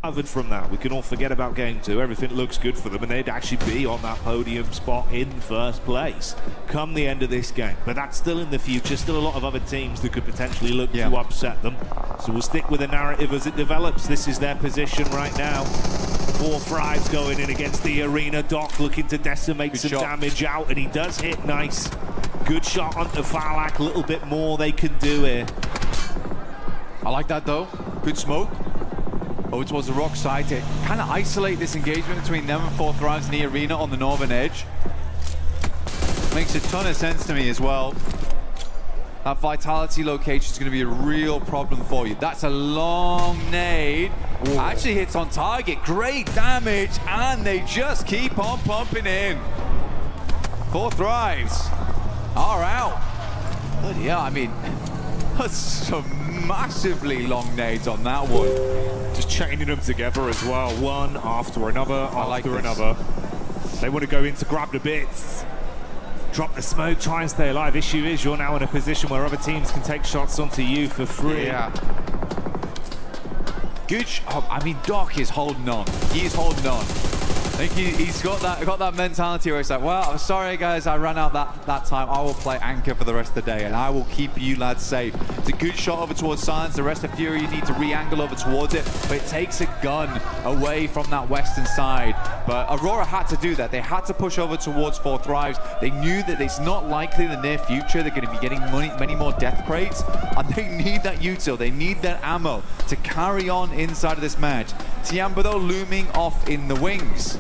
recovered from that. We can all forget about game 2. Everything looks good for them, and they'd actually be on that podium spot in first place come the end of this game. But that's still in the future. Still a lot of other teams that could potentially look to upset them. So we'll stick with the narrative as it develops. This is their position right now. 4 Thrives going in against the arena. Doc looking to decimate some damage out, and he does hit nice. Good shot onto Farlak. A little bit more they can do here. I like that though. Good smoke. Over towards the rock side to kind of isolate this engagement between them and 4 Thrives in the arena on the northern edge. Makes a ton of sense to me as well. That vitality location is going to be a real problem for you. That's a long nade. Ooh. Actually hits on target. Great damage, and they just keep on pumping in. 4 Thrives are out. But yeah, I mean, that's some massively long nades on that one. Just chaining them together as well, one after another, after another. This. They want to go in to grab the bits. Drop the smoke, try and stay alive. Issue is you're now in a position where other teams can take shots onto you for free. Yeah. Good. I mean, Doc is holding on. He is holding on. I think he's got that mentality where it's like, well, I'm sorry guys, I ran out that time. I will play anchor for the rest of the day, and I will keep you lads safe. It's a good shot over towards Silence. The rest of Fury need to re-angle over towards it, but it takes a gun away from that western side. But Aurora had to do that. They had to push over towards 4 Thrives. They knew that it's not likely in the near future they're going to be getting many more death crates, and they need that util. They need that ammo to carry on inside of this match. Tiamba though looming off in the wings.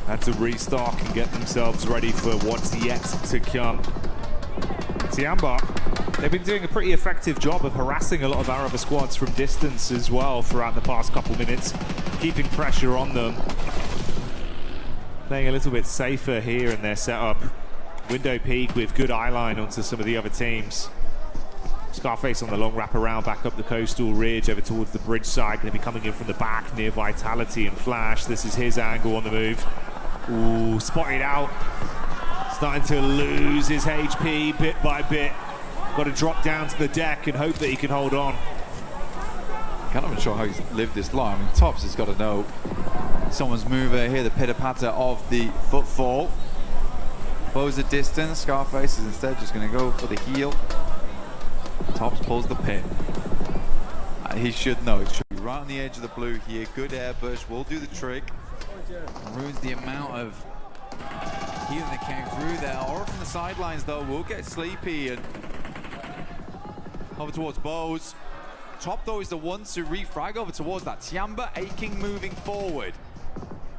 Had to restock and get themselves ready for what's yet to come. Tiamba, they've been doing a pretty effective job of harassing a lot of our other squads from distance as well throughout the past couple minutes, keeping pressure on them. Playing a little bit safer here in their setup. Window peek with good eye line onto some of the other teams. Scarface on the long wrap around back up the coastal ridge over towards the bridge side. Going to be coming in from the back near Vitality and Flash. This is his angle on the move. Ooh, spotted out. Starting to lose his HP bit by bit. Got to drop down to the deck and hope that he can hold on. Kind of unsure how he's lived this long. I mean, Tops has got to know someone's mover here. The pitter-patter of the footfall. Bows a distance. Scarface is instead just going to go for the heel. Tops pulls the pin. He should know. It should be right on the edge of the blue here. Good air burst will do the trick. Ruins the amount of healing that came through there. Aura from the sidelines though will get sleepy and over towards Bose. Top though is the one to refrag over towards that. Tiamba aching moving forward.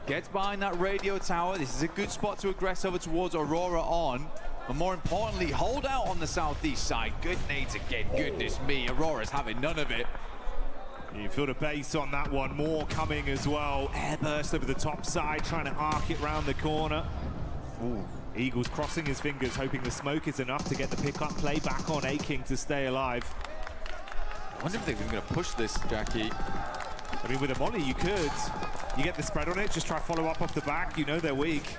Gets behind that radio tower. This is a good spot to aggress over towards Aurora on. But more importantly, hold out on the southeast side. Good nades again, goodness me. Aurora's having none of it. You feel the base on that one, more coming as well. Airburst over the top side, trying to arc it round the corner. Ooh. Eagles crossing his fingers, hoping the smoke is enough to get the pickup play back on Aching to stay alive. I wonder if they're going to push this, Jackie. I mean, with a molly, you could. You get the spread on it, just try to follow up off the back. You know they're weak.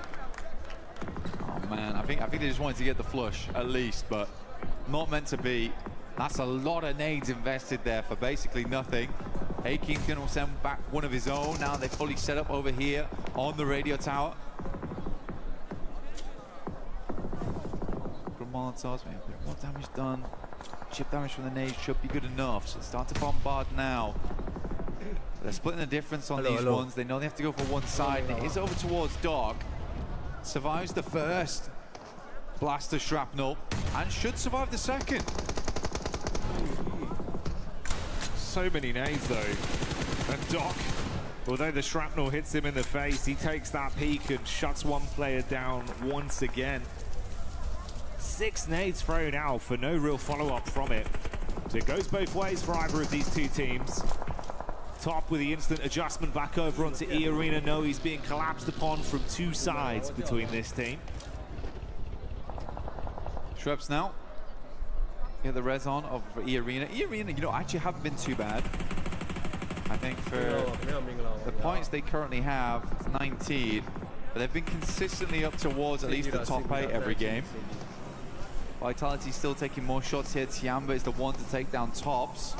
Oh man, I think they just wanted to get the flush at least, but not meant to be. That's a lot of nades invested there for basically nothing. Aking's going to send back one of his own. Now they're fully set up over here on the radio tower. Good Molotovs, maybe a bit more damage done. Chip damage from the nades should be good enough. So start to bombard now. They're splitting the difference on these ones. They know they have to go for one side. And it is over towards Dog. Survives the first blaster shrapnel and should survive the second. So many nades though. And Doc, although the shrapnel hits him in the face, he takes that peek and shuts one player down once again. 6 nades thrown out for no real follow-up from it. So it goes both ways for either of these two teams. Top with the instant adjustment back over onto E Arena. No, he's being collapsed upon from 2 sides between this team. Shrubs now. Get the res on of E Arena. E Arena, you know, actually haven't been too bad. I think for the points they currently have, it's 19, but they've been consistently up towards at least the top 8 every game. Vitality still taking more shots here. Tiamba is the one to take down Tops.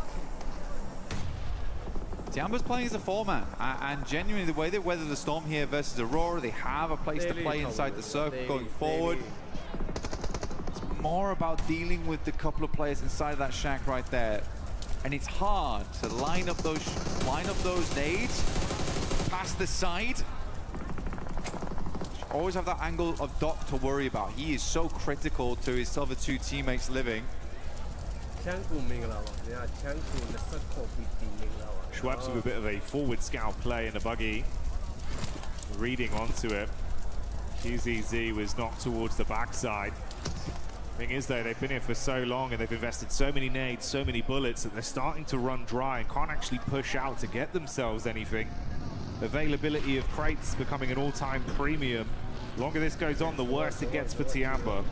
Tiamba's playing as a 4-man, and genuinely the way they weather the storm here versus Aurora, they have a place to play inside the circle going forward. It's more about dealing with the couple of players inside of that shack right there, and it's hard to line up those nades past the side. Always have that angle of Doc to worry about. He is so critical to his other two teammates living. Schweppes with a bit of a forward scout play in the buggy, reading onto it. QZZ was knocked towards the backside. Thing is though, they've been here for so long and they've invested so many nades, so many bullets that they're starting to run dry and can't actually push out to get themselves anything. Availability of crates becoming an all-time premium. The longer this goes on, the worse it gets for Tiamba.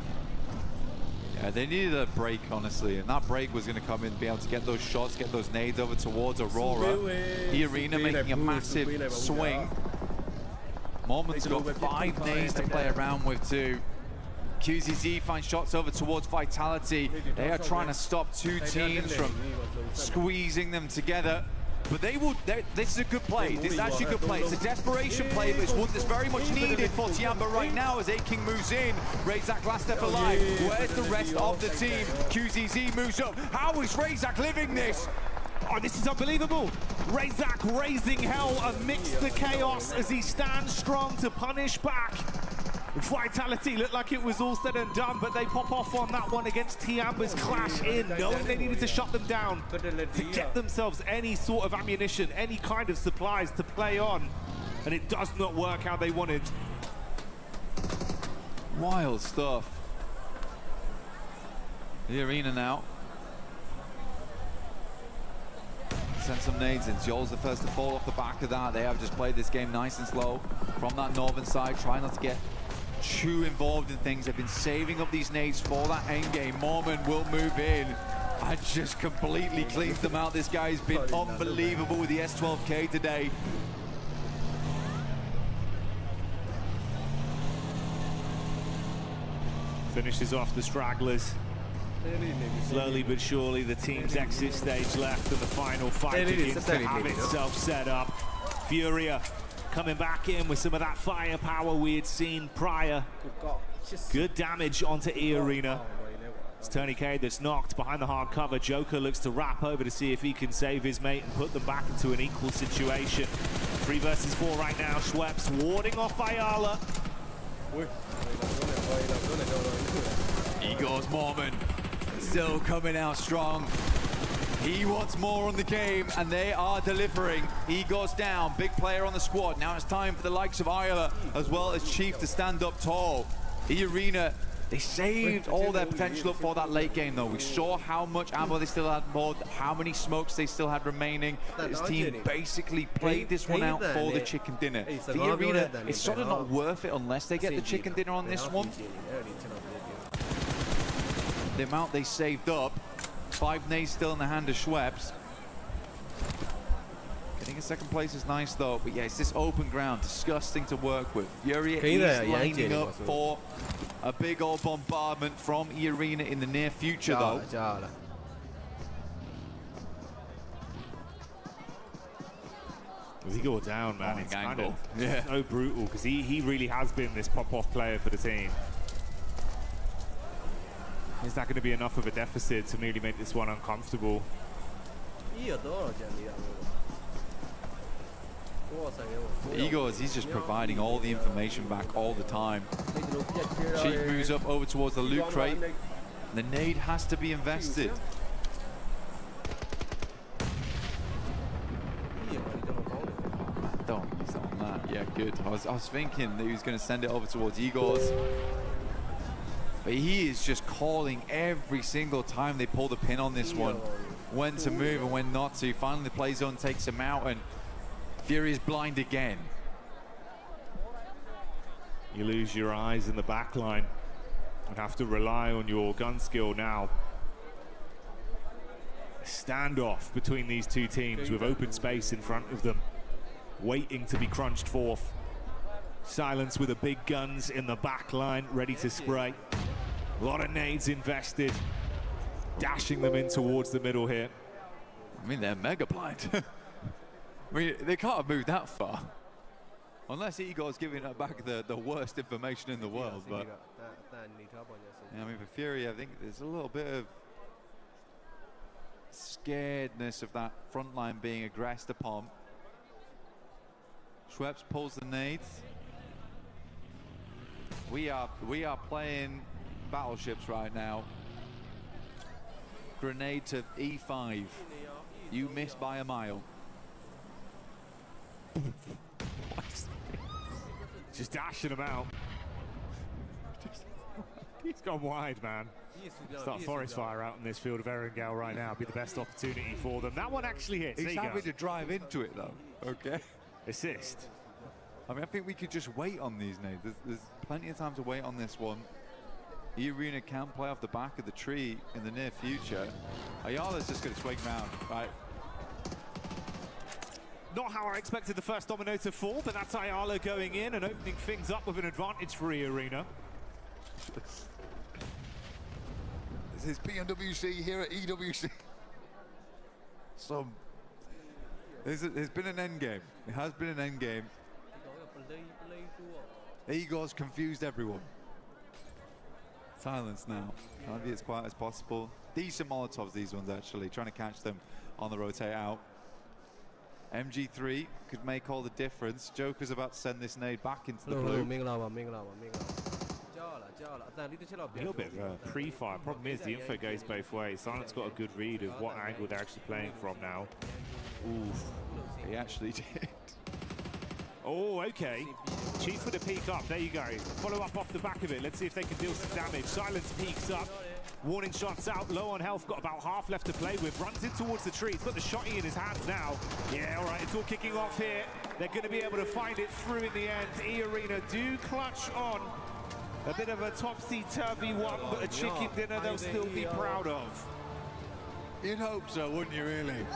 Yeah, they needed a break, honestly, and that break was going to come in, be able to get those shots, get those nades over towards Aurora. The Arena making a massive swing. Mormon's got 5 nades to play around with too. QZZ finds shots over towards Vitality. They are trying to stop two teams from squeezing them together. But they will. This is a good play. This is actually a good play. It's a desperation play, but it's one that's very much needed for Tiamba right now as A-King moves in. Razak last step alive. Where's the rest of the team? QZZ moves up. How is Razak living this? Oh, this is unbelievable. Razak raising hell amidst the chaos as he stands strong to punish back. Vitality looked like it was all said and done, but they pop off on that one against Tiamba's clash in, knowing they needed to shut them down to get themselves any sort of ammunition, any kind of supplies to play on, and it does not work how they wanted. Wild stuff. The Arena now. Send some nades in. Joel's the first to fall off the back of that. They have just played this game nice and slow from that northern side, trying not to get too involved in things. They've been saving up these nades for that end game. Mormon will move in and just completely cleans them out. This guy's been unbelievable with the S12K today. Finishes off the stragglers. Slowly but surely, the team's exit stage left and the final fight begins to have itself set up. Furia coming back in with some of that firepower we had seen prior. Good damage onto E Arena. It's Tony K that's knocked behind the hard cover. Joker looks to wrap over to see if he can save his mate and put them back into an equal situation. 3 versus 4 right now. Schweppes warding off Ayala. Igor's Mormon still coming out strong. He wants more on the game, and they are delivering. Igor's down, big player on the squad. Now it's time for the likes of Ayala as well as Chief to stand up tall. The Arena, they saved all their potential up for that late game though. We saw how much ammo they still had board, how many smokes they still had remaining. This team basically played this one out for the chicken dinner. The Arena, it's sort of not worth it unless they get the chicken dinner on this one. The amount they saved up, 5 nades still in the hand of Schweppes. Getting a second place is nice though, but yeah, it's this open ground, disgusting to work with. Furia is lining up for a big old bombardment from E Arena in the near future though. As he go down, man, it's kind of so brutal because he really has been this pop-off player for the team. Is that going to be enough of a deficit to really make this one uncomfortable? Igors, he's just providing all the information back all the time. Chief moves up over towards the loot crate. The nade has to be invested. Don't use that on that. Yeah, good. I was thinking that he was going to send it over towards Igors. But he is just calling every single time they pull the pin on this one. When to move and when not to. Finally the play zone takes him out and Fury is blind again. You lose your eyes in the back line and have to rely on your gun skill now. A standoff between these two teams with open space in front of them, waiting to be crunched forth. Silence with the big guns in the back line, ready to spray. A lot of nades invested, dashing them in towards the middle here. I mean, they're mega blind. I mean, they can't have moved that far. Unless Igor's giving her back the worst information in the world. But yeah, I mean, for Fury, I think there's a little bit of scaredness of that front line being aggressed upon. Schweppes pulls the nades. We are playing battleships right now. Grenade to E5. You missed by a mile. Just dashing them out. He's gone wide, man. Start forest fire out in this field of Erangel right now. Be the best opportunity for them. That one actually hits. He's having to drive into it though. Okay. Assist. I mean, I think we could just wait on these nades. There's plenty of time to wait on this one. E-Arena can play off the back of the tree in the near future. Ayala's just going to swing round, right? Not how I expected the first domino to fall, but that's Ayala going in and opening things up with an advantage for E-Arena. This is PMWC here at EWC. There's been an end game. It has been an end game. Igor's confused everyone. Silence now. Trying to be as quiet as possible. Decent Molotovs, these ones actually. Trying to catch them on the rotate out. MG3 could make all the difference. Joker's about to send this nade back into the blue. A little bit of a pre-fire. Problem is the info goes both ways. Silent's got a good read of what angle they're actually playing from now. Oof. He actually did. Oh, okay. Chief with a peek up. There you go. Follow up off the back of it. Let's see if they can deal some damage. Silence peeks up. Warning shots out. Low on health. Got about half left to play with. Runs in towards the tree. He's got the shotty in his hands now. Yeah, all right. It's all kicking off here. They're going to be able to find it through in the end. E-Arena do clutch on. A bit of a topsy-turvy one, but a chicken dinner they'll still be proud of. You'd hope so, wouldn't you, really?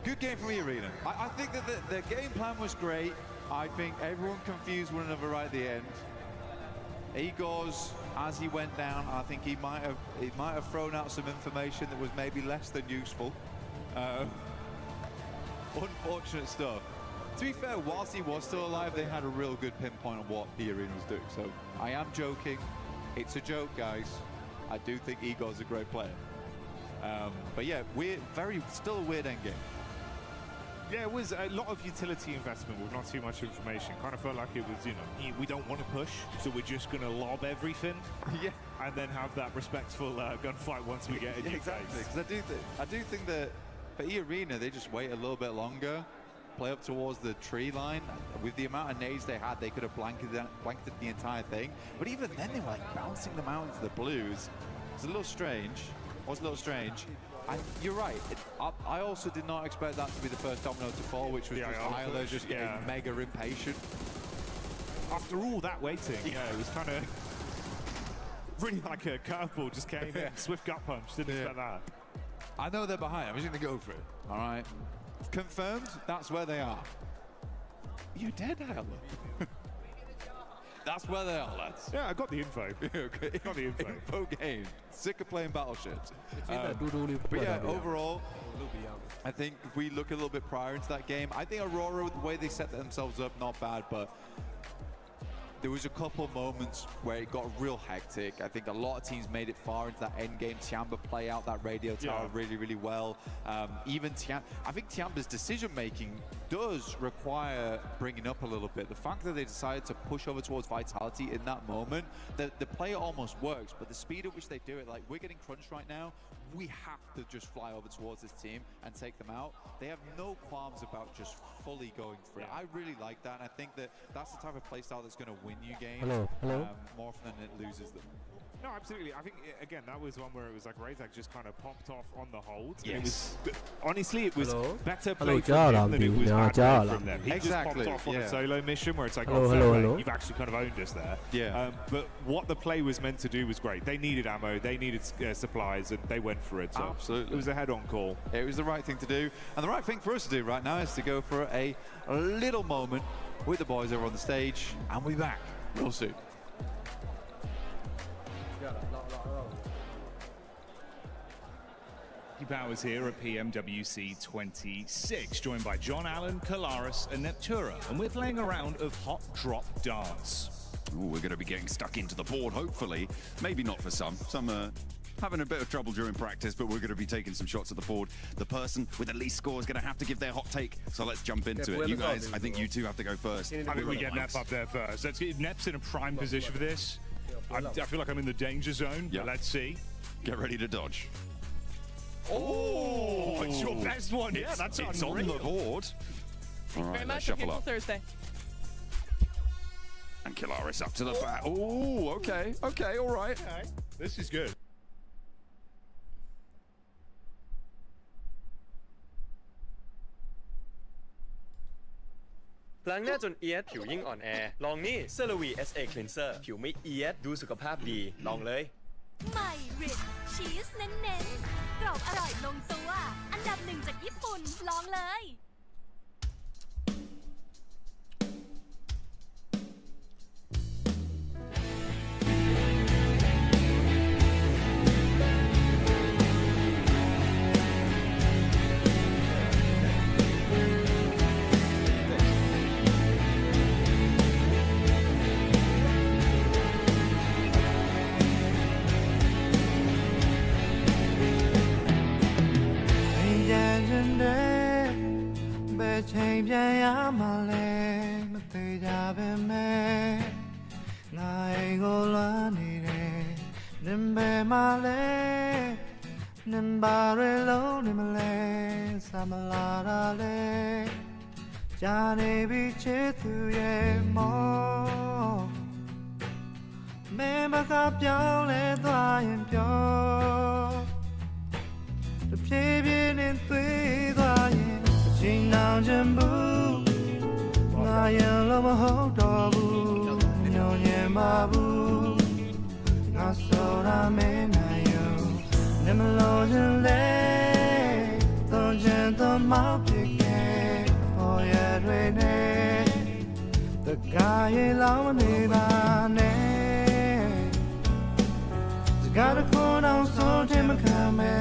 Good game from E-Arena. I think that the game plan was great. I think everyone confused one another right at the end. Igor's, as he went down, I think he might have thrown out some information that was maybe less than useful. Unfortunate stuff. To be fair, whilst he was still alive, they had a real good pinpoint on what E-Arena was doing. So I am joking. It's a joke, guys. I do think Igor's a great player. But yeah, still a weird end game. Yeah, it was a lot of utility investment with not too much information. Kind of felt like it was, we don't want to push, so we're just going to lob everything. Yeah. And then have that respectful gunfight once we get in your exactly. face. Because I do think that for E-Arena, they just wait a little bit longer, play up towards the tree line. With the amount of nades they had, they could have blanketed the entire thing. But even then, they were like bouncing them out into the blues. It's a little strange. Was a little strange. And you're right. I also did not expect that to be the first domino to fall, which was just Ayala just getting mega impatient. After all that waiting, it was kind of really like a curveball just came in. Swift gut punch. Didn't expect that. I know they're behind. I'm just going to go for it. All right. Confirmed. That's where they are. You're dead, Ayala. That's where they are, lads. Yeah, I got the info. Okay. Got the info. Info gained. Sick of playing battleships. But yeah, overall, I think if we look a little bit prior into that game, I think Aurora, the way they set themselves up, not bad, but there was a couple moments where it got real hectic. I think a lot of teams made it far into that end game. Tiamba play out that radio tower really, really well. Even I think Tiamba's decision making does require bringing up a little bit. The fact that they decided to push over towards Vitality in that moment, the play almost works, but the speed at which they do it, like we're getting crunched right now, we have to just fly over towards this team and take them out. They have no qualms about just fully going for it. I really like that, and I think that that's the type of playstyle that's going to win you games more often than it loses them. No, absolutely. I think, again, that was one where it was like Razak just kind of popped off on the holds. Yes. Honestly, it was better play from him than it was bad play from them. He just popped off on a solo mission where it's like, you've actually kind of owned us there. Yeah. But what the play was meant to do was great. They needed ammo, they needed supplies, and they went for it. So absolutely. It was a head-on call. It was the right thing to do. And the right thing for us to do right now is to go for a little moment with the boys over on the stage, and we'll be back real soon. Powers here at PMWC 26, joined by John Allen, Kalaris, and Neptura, and we're playing a round of Hot Drop Dance. Ooh, we're going to be getting stuck into the board, hopefully. Maybe not for some. Some are having a bit of trouble during practice, but we're going to be taking some shots at the board. The person with the least score is going to have to give their hot take, so let's jump into it. You guys, I think you two have to go first. I think we get Nep up there first. Let's get Nep's in a prime position for this. I feel like I'm in the danger zone, but let's see. Get ready to dodge. Oh, it's your best one. Yeah, that's it's on the board. All right, let's shuffle up. Thursday. And Kalaris up to the bat. Oh, okay, all right. Okay. This is good.ล้างหน้าจนเอียดผิวยิ่งอ่อนแอลองนี่เซราวี SA Cleanser ผิวไม่เอียดดูสุขภาพดีลองเลย ใหม่ริชชีสเน้นๆกรอบอร่อยลงตัวอันดับหนึ่งจากญี่ปุ่นลองเลย ချိန်ပြန်ရမှလဲမသေးကြပဲမဲ့ငါအိမ်ကိုလွမ်းနေတယ်နင်ပဲမလဲနင်ပါရလုံးနေမလဲစမလာတာလဲကြာနေပြီချစ်သူရဲ့မောမင်းမကပြောင်းလဲသွားရင်ပြောတဖြည်းဖြည်းနဲ့သွေးသွားရင်ချိန်အောင်ချင်ဘူးငါရင်လုံးမဟုတ်တော့ဘူးညွန်ညင်ပါဘူးငါဆိုတာမင်းနိုင်ယူနေမလို့ချင်လဲသွန်ချင်သွန်မောက်ဖြစ်ခဲ့ပေါ်ရတွေနဲ့တကားရေလောင်းမနေပါနဲ့စကားတစ်ခုတော့ဆုံးချင်မခံမဲ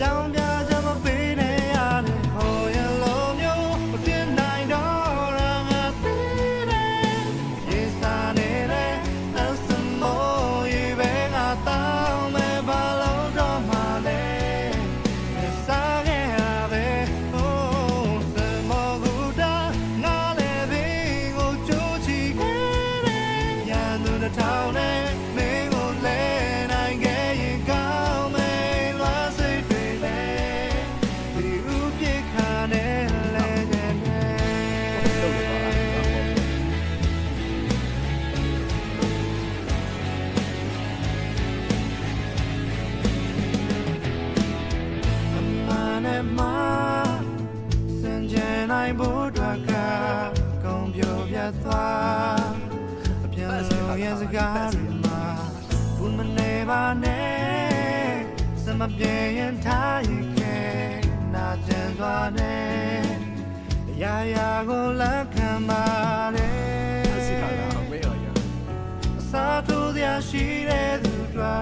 ကြောင်ပြကြမပေးနဲ့ရတယ်ဟိုရလုံးမျိုးမပြင်းနိုင်တော့ရငါသိတယ်ရေစားနေတဲ့လမ်းစမိုးရေပဲငါတောင်းမဲ့ဘာလို့တော့မှလဲစားခဲ့ရပဲဟိုးစမောကူတာငါလည်းဘင်းကိုကြိုးချီခဲ့တယ်ရန်သူတစ်ထောင်နဲ့မင်းကိုလဲနိုင်ခဲ့ရင်ကောင်းမယ်လွားစိတ်နိုင်ဖို့အတွက်ကကုန်ပြိုပြတ်သွားအပြန်လို့ရဲ့စကားတွေမှာဘူးမနေပါနဲ့စမပြေရင်ထားရခဲ့နာကျင်စွာနဲ့အရာရာကိုလက်ခံပါတယ်အစားထိုးစရာရှိတဲ့သူတွေ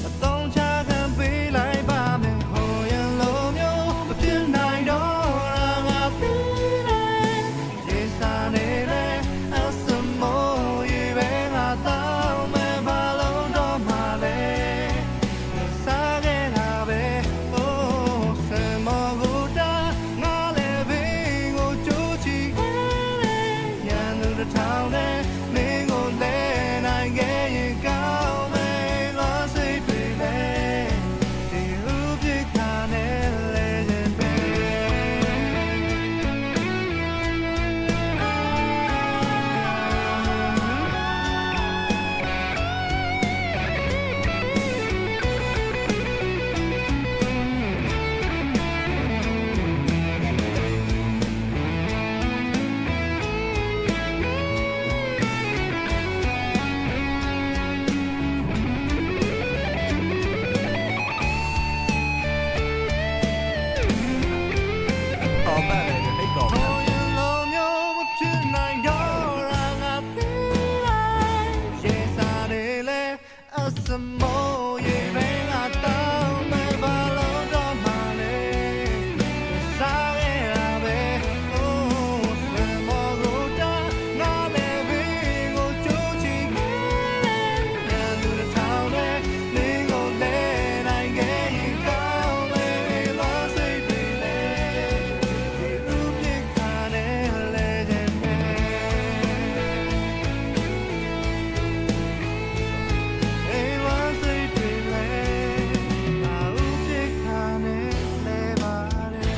အသုံးချခံပေးလိုက်ပါမယ်ဟိုရလုံးမျိုးမပြင်းနိုင်တော့ရငါပြီးတယ်ရေစားနေတဲ့ အစမိုးရေပဲငါတောင်းမဲ့ဘာလို့တော့မှလဲစားခဲ့တာပဲဟိုးစမောကူတာငါလည်းဘင်းကိုကြိုးချီခဲ့တယ်ရန်သူတစ်ထောင်နဲ့မင်းကိုလဲနိုင်ခဲ့ရင်ကောင်းမယ်လို့စိတ်တွေလဲဒီဥပ္ပခါနဲ့လဲခြင်းပဲ မိုးရေပင်ကတောင်းမဲ့ဘာလို့တော့မှလဲစားခဲ့တာပဲအိုးဆွေမောကိုတာငါလည်းဘင်းကိုကြိုးချင်ခဲ့ညသူတစ်ထောင်နဲ့နေကိုလဲနိုင်ခဲ့ရင်ကောင်းလေလောစိတ်တွေလဲဒီလူပြစ်ခါနဲ့လဲတဲ့မဲအေးလောစိတ်တွေလဲငါဥပြစ်ခါနဲ့လဲပါလေ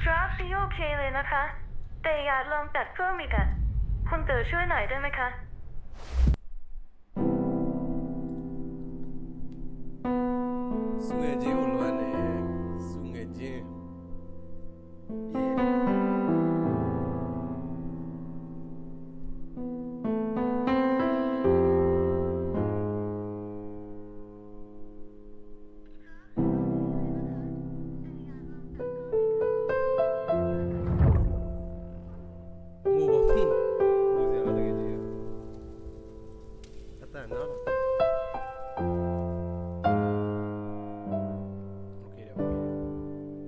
ครับพี่โอเคเลยนะคะ แต่อยากลองตัดเพิ่มอีกอะคุณเต๋อช่วยหน่อยได้ไหมคะ စုငယ်ချင်းကိုလွမ်းတယ်စုငယ်ချင်းငိုပါဟင်းငိုစရာတကယ်ကြီးအတန်နော်โอเคတယ်โอเคတယ်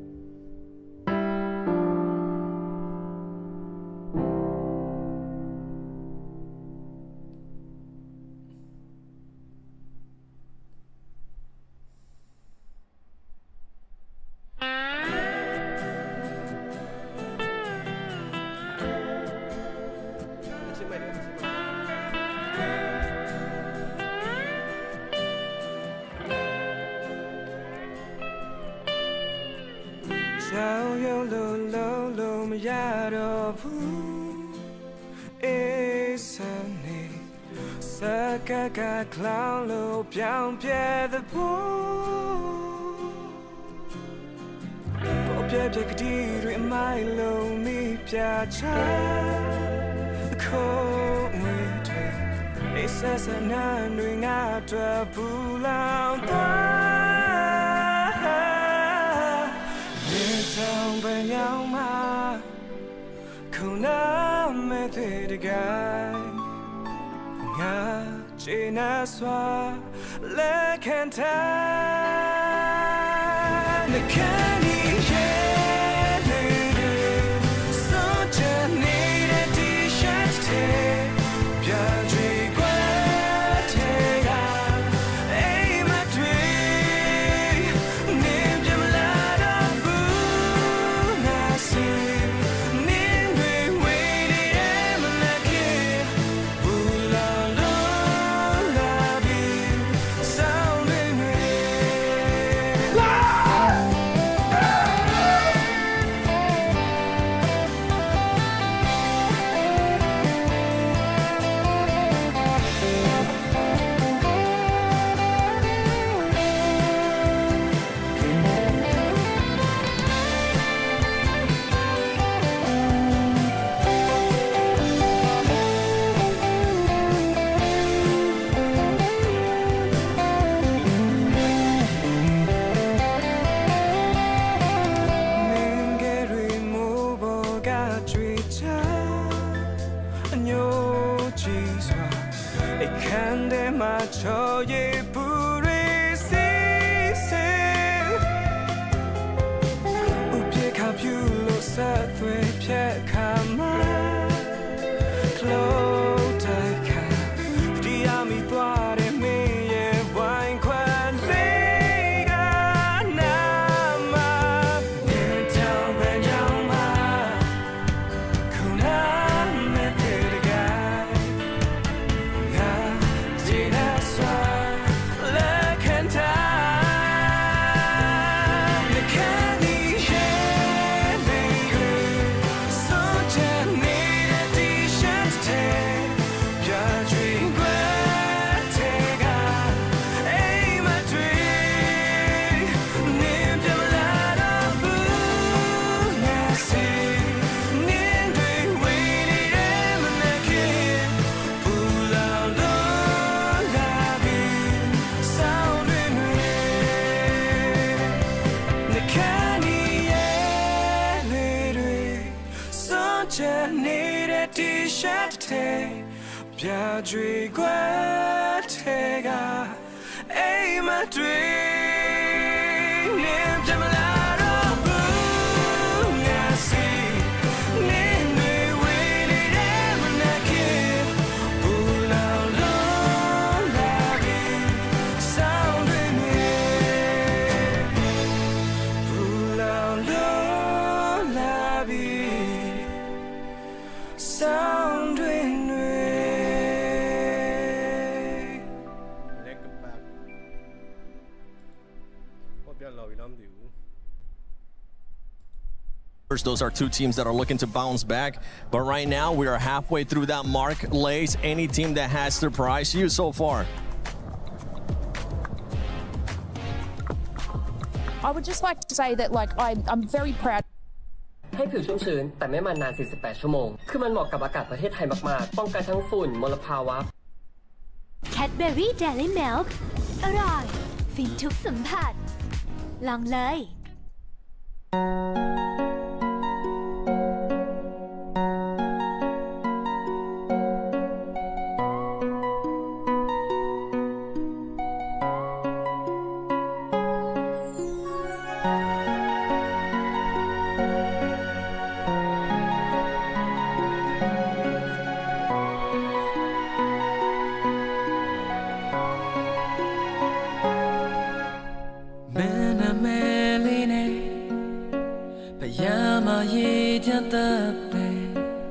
အချင်းမိုက်တယ်အချင်းမိုက်တယ် ကြောင်ရုံလုံးလုံးလုံးမရတော့ဘူးအေးစနေစကားကคลาวလို့ပြောင်းပြဲတဲ့ဘူးပေါ်ပြဲပြဲကတိတွေအမိုင်လုံးမိပြချာခိုးငွေတွေအေးဆက်စနာတွေငါတွေ့ဘူးလောင်သွား Trong bên nhau mà không nắm mê thế để gai ngã chỉ na xóa lẽ khen tha để khen đi ye để so chân đi để đi shut thế bia truy qua thế ga ai mà truy niềm chăm la đó bu na si niềm đuôi quê đi em là kia bu la lo la bi sao nên mê mình cái rồi mua bò gà truy cha nhô chỉ xóa để khăn để mà cho ye buri si si u phe kha phu lo sa thwe phe kha ma klo tai kha di ya mi twa de me ye wine kwan le ga na ma in town ben yang ma không nắm mê thế để gai ngã chỉ na xóa lẽ khen tha để khen đi ye để so ပြကြွေကွက်ထဲကအိမ်မတွေ့နေပြမလာတော့ဘူးငါစီနေနေဝေးနေတဲ့မနက်ခင်ဘူလောင်လုံးလာပြီးဆောင်းတွင်ဘူလောင်လုံးလာပြီးဆောင်းတွင်Leg back ဘာပြလောက်ရမ်းဒီဘူး Those are two teams that are looking to bounce back, but right now we are halfway through that mark. Lace, any team that has surprised you so far? I would just like to say that I'm very proud. ให้ผิวชุ่มชื้นแต่ไม่มันนาน 48 ชั่วโมง คือมันเหมาะกับอากาศประเทศไทยมากๆ ป้องกันทั้งฝุ่นมลภาวะ Cadbury Dairy Milk อร่อยฟินทุกสัมผัสลองเลย Mena meline Payama ye jatape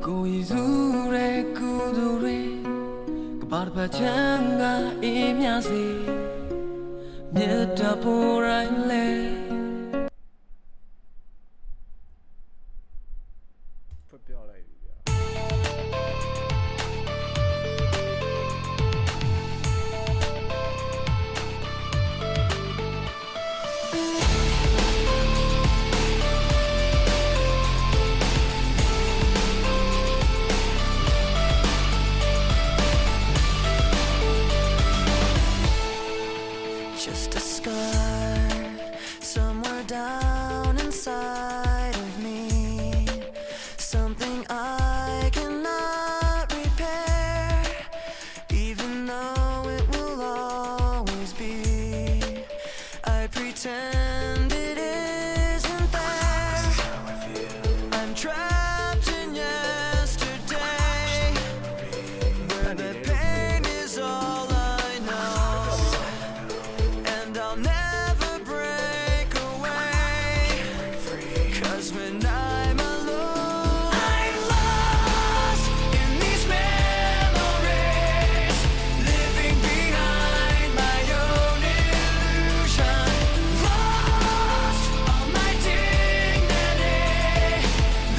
Kuizure kudure Kabar pachanga imyasi Myeta puraile ဖွက်ပြောက်လိုက်ပြီဗျာ Just a scar somewhere down inside of me. Something I cannot repair, even though it will always be. I pretend it isn't there. I'm trapped in yesterday, where the pain is all I know. And I'll never break away, 'cause when I'm alone, I'm lost in these memories, living behind my own illusion. Lost all my dignity,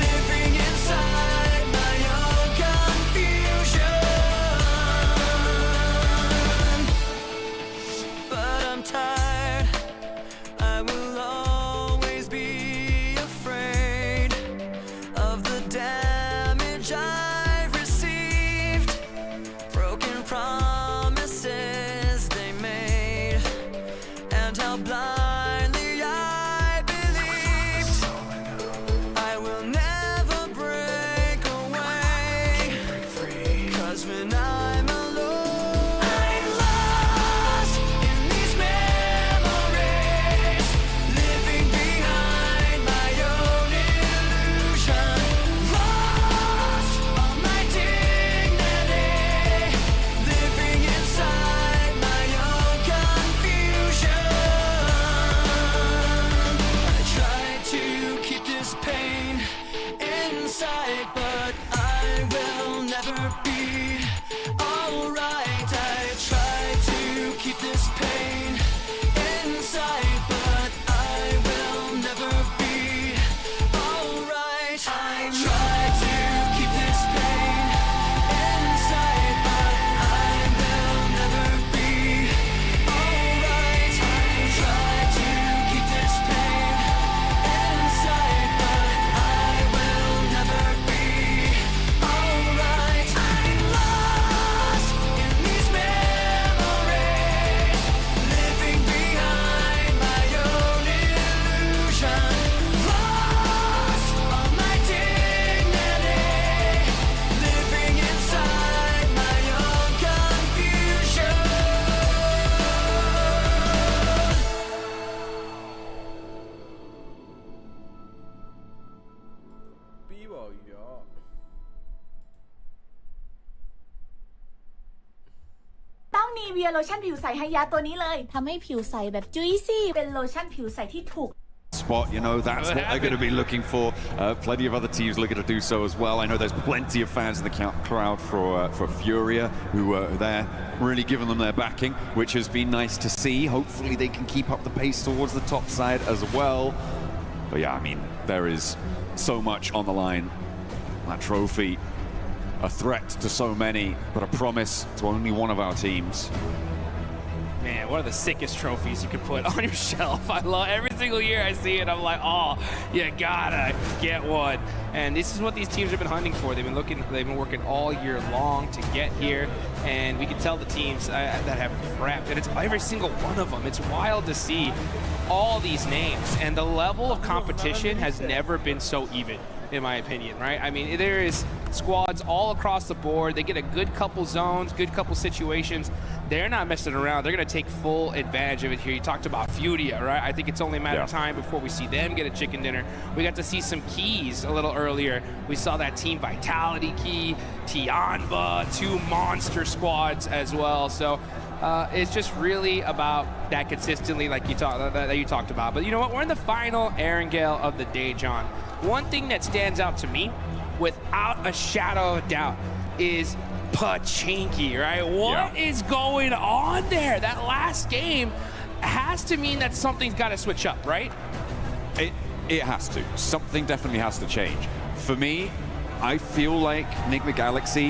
living inside my own confusion. นีเวียโลชั่นผิวใสไฮยาตัวนี้เลยทำให้ผิวใสแบบจุ้ยซี่เป็นโลชั่นผิวใสที่ถูกspot, you know, that's what they're going to be looking for. Plenty of other teams looking to do so as well. I know there's plenty of fans in the crowd for Furia who are there, really giving them their backing, which has been nice to see. Hopefully they can keep up the pace towards the top side as well. But yeah, I mean, there is so much on the line. That trophy, a threat to so many, but a promise to only one of our teams. Man, one of the sickest trophies you could put on your shelf. I love every single year I see it. I'm like, oh, you gotta get one. And this is what these teams have been hunting for. They've been working all year long to get here. And we can tell the teams that have prepped, and it's every single one of them. It's wild to see all these names, and the level of competition has never been so even, in my opinion, right? I mean, there is squads all across the board. They get a good couple zones, good couple situations. They're not messing around. They're going to take full advantage of it here. You talked about Furia, right? I think it's only a matter of time before we see them get a chicken dinner. We got to see some keys a little earlier. We saw that Team Vitality key, Tianba, 2 monster squads as well. So it's just really about that consistently, like you talked about. But you know what? We're in the final Erangel of the day, John. One thing that stands out to me, without a shadow of doubt, is Pachinki, right? What is going on there? That last game has to mean that something's got to switch up, right? It has to. Something definitely has to change. For me, I feel like Enigma Galaxy,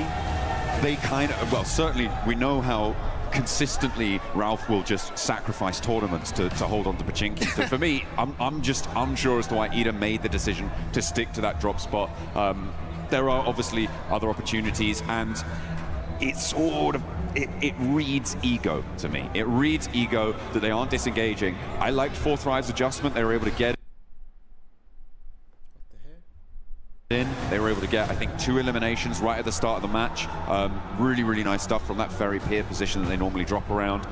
they kind of, well, certainly we know how consistently Ralph will just sacrifice tournaments to hold on to Pachinki. So for me, I'm just unsure as to why Ida made the decision to stick to that drop spot. There are obviously other opportunities, and it's sort of, it reads ego to me. It reads ego that they aren't disengaging. I liked 4th Thrive's adjustment. They were able to get in. They were able to get, I think, 2 eliminations right at the start of the match. Really, really nice stuff from that very peer position that they normally drop around.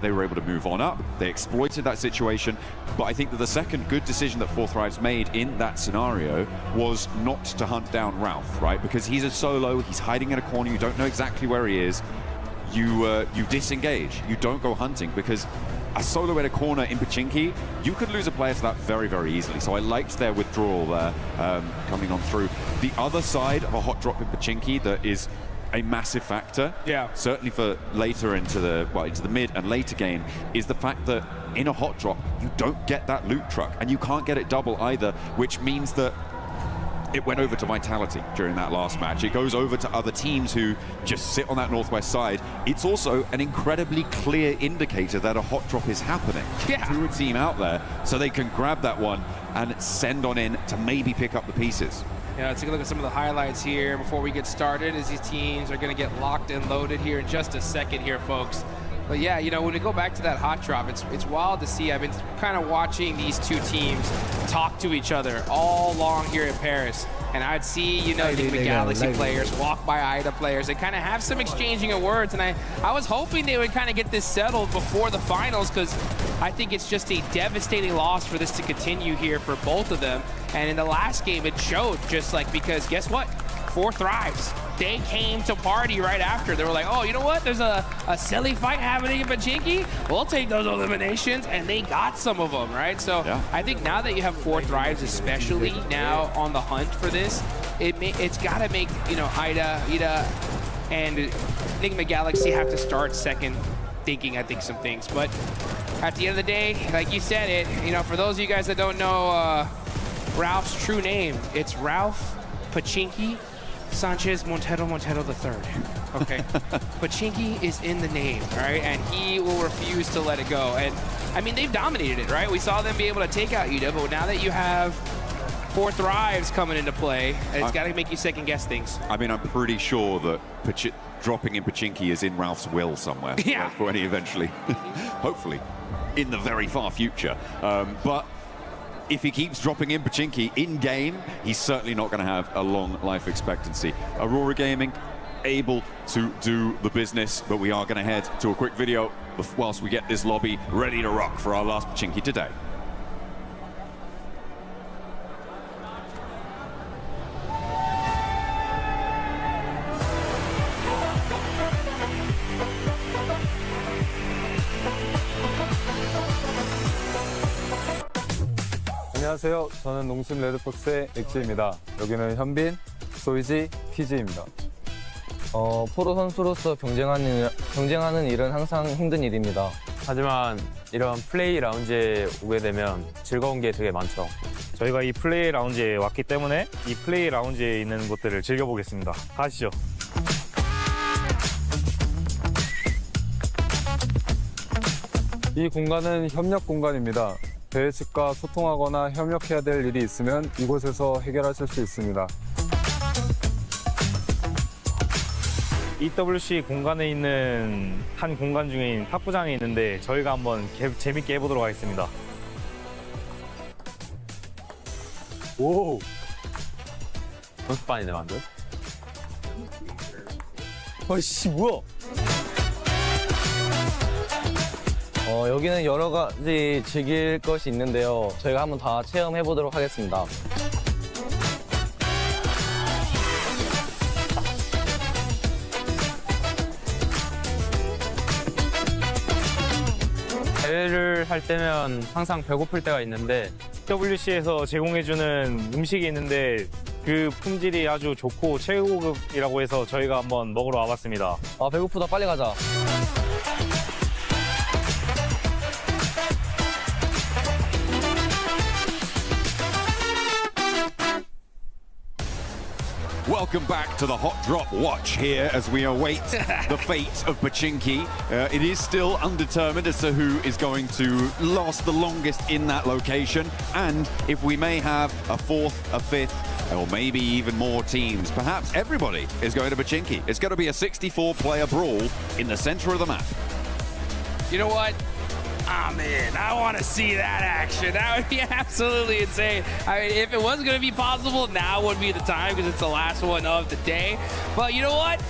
They were able to move on up. They exploited that situation. But I think that the second good decision that 4th Thrive's made in that scenario was not to hunt down Ralph, right? Because he's a solo, he's hiding in a corner, you don't know exactly where he is. You disengage. You don't go hunting, because a solo in a corner in Pachinki, you could lose a player to that very, very easily. So I liked their withdrawal there coming on through. The other side of a hot drop in Pachinki that is a massive factor, certainly for later into the mid and later game, is the fact that in a hot drop, you don't get that loot truck, and you can't get it double either, which means that it went over to Vitality during that last match. It goes over to other teams who just sit on that northwest side. It's also an incredibly clear indicator that a hot drop is happening to a team out there, so they can grab that one and send on in to maybe pick up the pieces. Yeah, let's take a look at some of the highlights here before we get started, as these teams are going to get locked and loaded here in just a second here, folks. But yeah, you know, when we go back to that hot drop, it's wild to see. I've been kind of watching these two teams talk to each other all along here in Paris. And I'd see, you know, the Galaxy players walk by Ida players and kind of have some exchanging of words. And I was hoping they would kind of get this settled before the finals, because I think it's just a devastating loss for this to continue here for both of them. And in the last game, it showed, just like, because guess what? 4th Thrives. They came to party right after. They were like, oh, you know what? There's a silly fight happening in Pachinki. We'll take those eliminations, and they got some of them, right? So I think now that you have 4th Thrives, especially now on the hunt for this, it's got to make, you know, Ida and Enigma Galaxy have to start second thinking, I think, some things. But at the end of the day, like you said it, you know, for those of you guys that don't know Ralph's true name, it's Ralph Pachinki Sanchez Montero III. Okay. Pachinki is in the name, all right? And he will refuse to let it go. And I mean, they've dominated it, right? We saw them be able to take out Ida, but now that you have 4th Thrives coming into play, it's got to make you second guess things. I mean, I'm pretty sure that dropping in Pachinki is in Ralph's will somewhere. For any eventually, hopefully, in the very far future. But if he keeps dropping in Pachinki in-game, he's certainly not going to have a long life expectancy. Aurora Gaming able to do the business, but we are going to head to a quick video whilst we get this lobby ready to rock for our last Pachinki today. 안녕하세요. 저는 농심 레드폭스의 엑지입니다. 여기는 현빈, 소이지, TG입니다. 프로 선수로서 경쟁하는 일은 항상 힘든 일입니다. 하지만 이런 플레이 라운지에 오게 되면 즐거운 게 되게 많죠. 저희가 이 플레이 라운지에 왔기 때문에 이 플레이 라운지에 있는 것들을 즐겨보겠습니다. 가시죠. 이 공간은 협력 공간입니다. 대회 측과 소통하거나 협력해야 될 일이 있으면 이곳에서 해결하실 수 있습니다. EWC 공간에 있는 한 공간 중인 탁구장이 있는데 저희가 한번 재밌게 해보도록 하겠습니다. 오! 연습반이네 완전. 어이씨 뭐야? 여기는 여러 가지 즐길 것이 있는데요. 저희가 한번 다 체험해 보도록 하겠습니다. 대회를 할 때면 항상 배고플 때가 있는데 WC에서 제공해주는 음식이 있는데 그 품질이 아주 좋고 최고급이라고 해서 저희가 한번 먹으러 와봤습니다. 아 배고프다 빨리 가자. Welcome back to the Hot Drop Watch here as we await the fate of Pachinki. It is still undetermined as to who is going to last the longest in that location, and if we may have a fourth, a fifth, or maybe even more teams. Perhaps everybody is going to Pachinki. It's going to be a 64-player brawl in the center of the map. You know what? I'm in. I want to see that action. That would be absolutely insane. I mean, if it was going to be possible, now would be the time because it's the last one of the day. But you know what?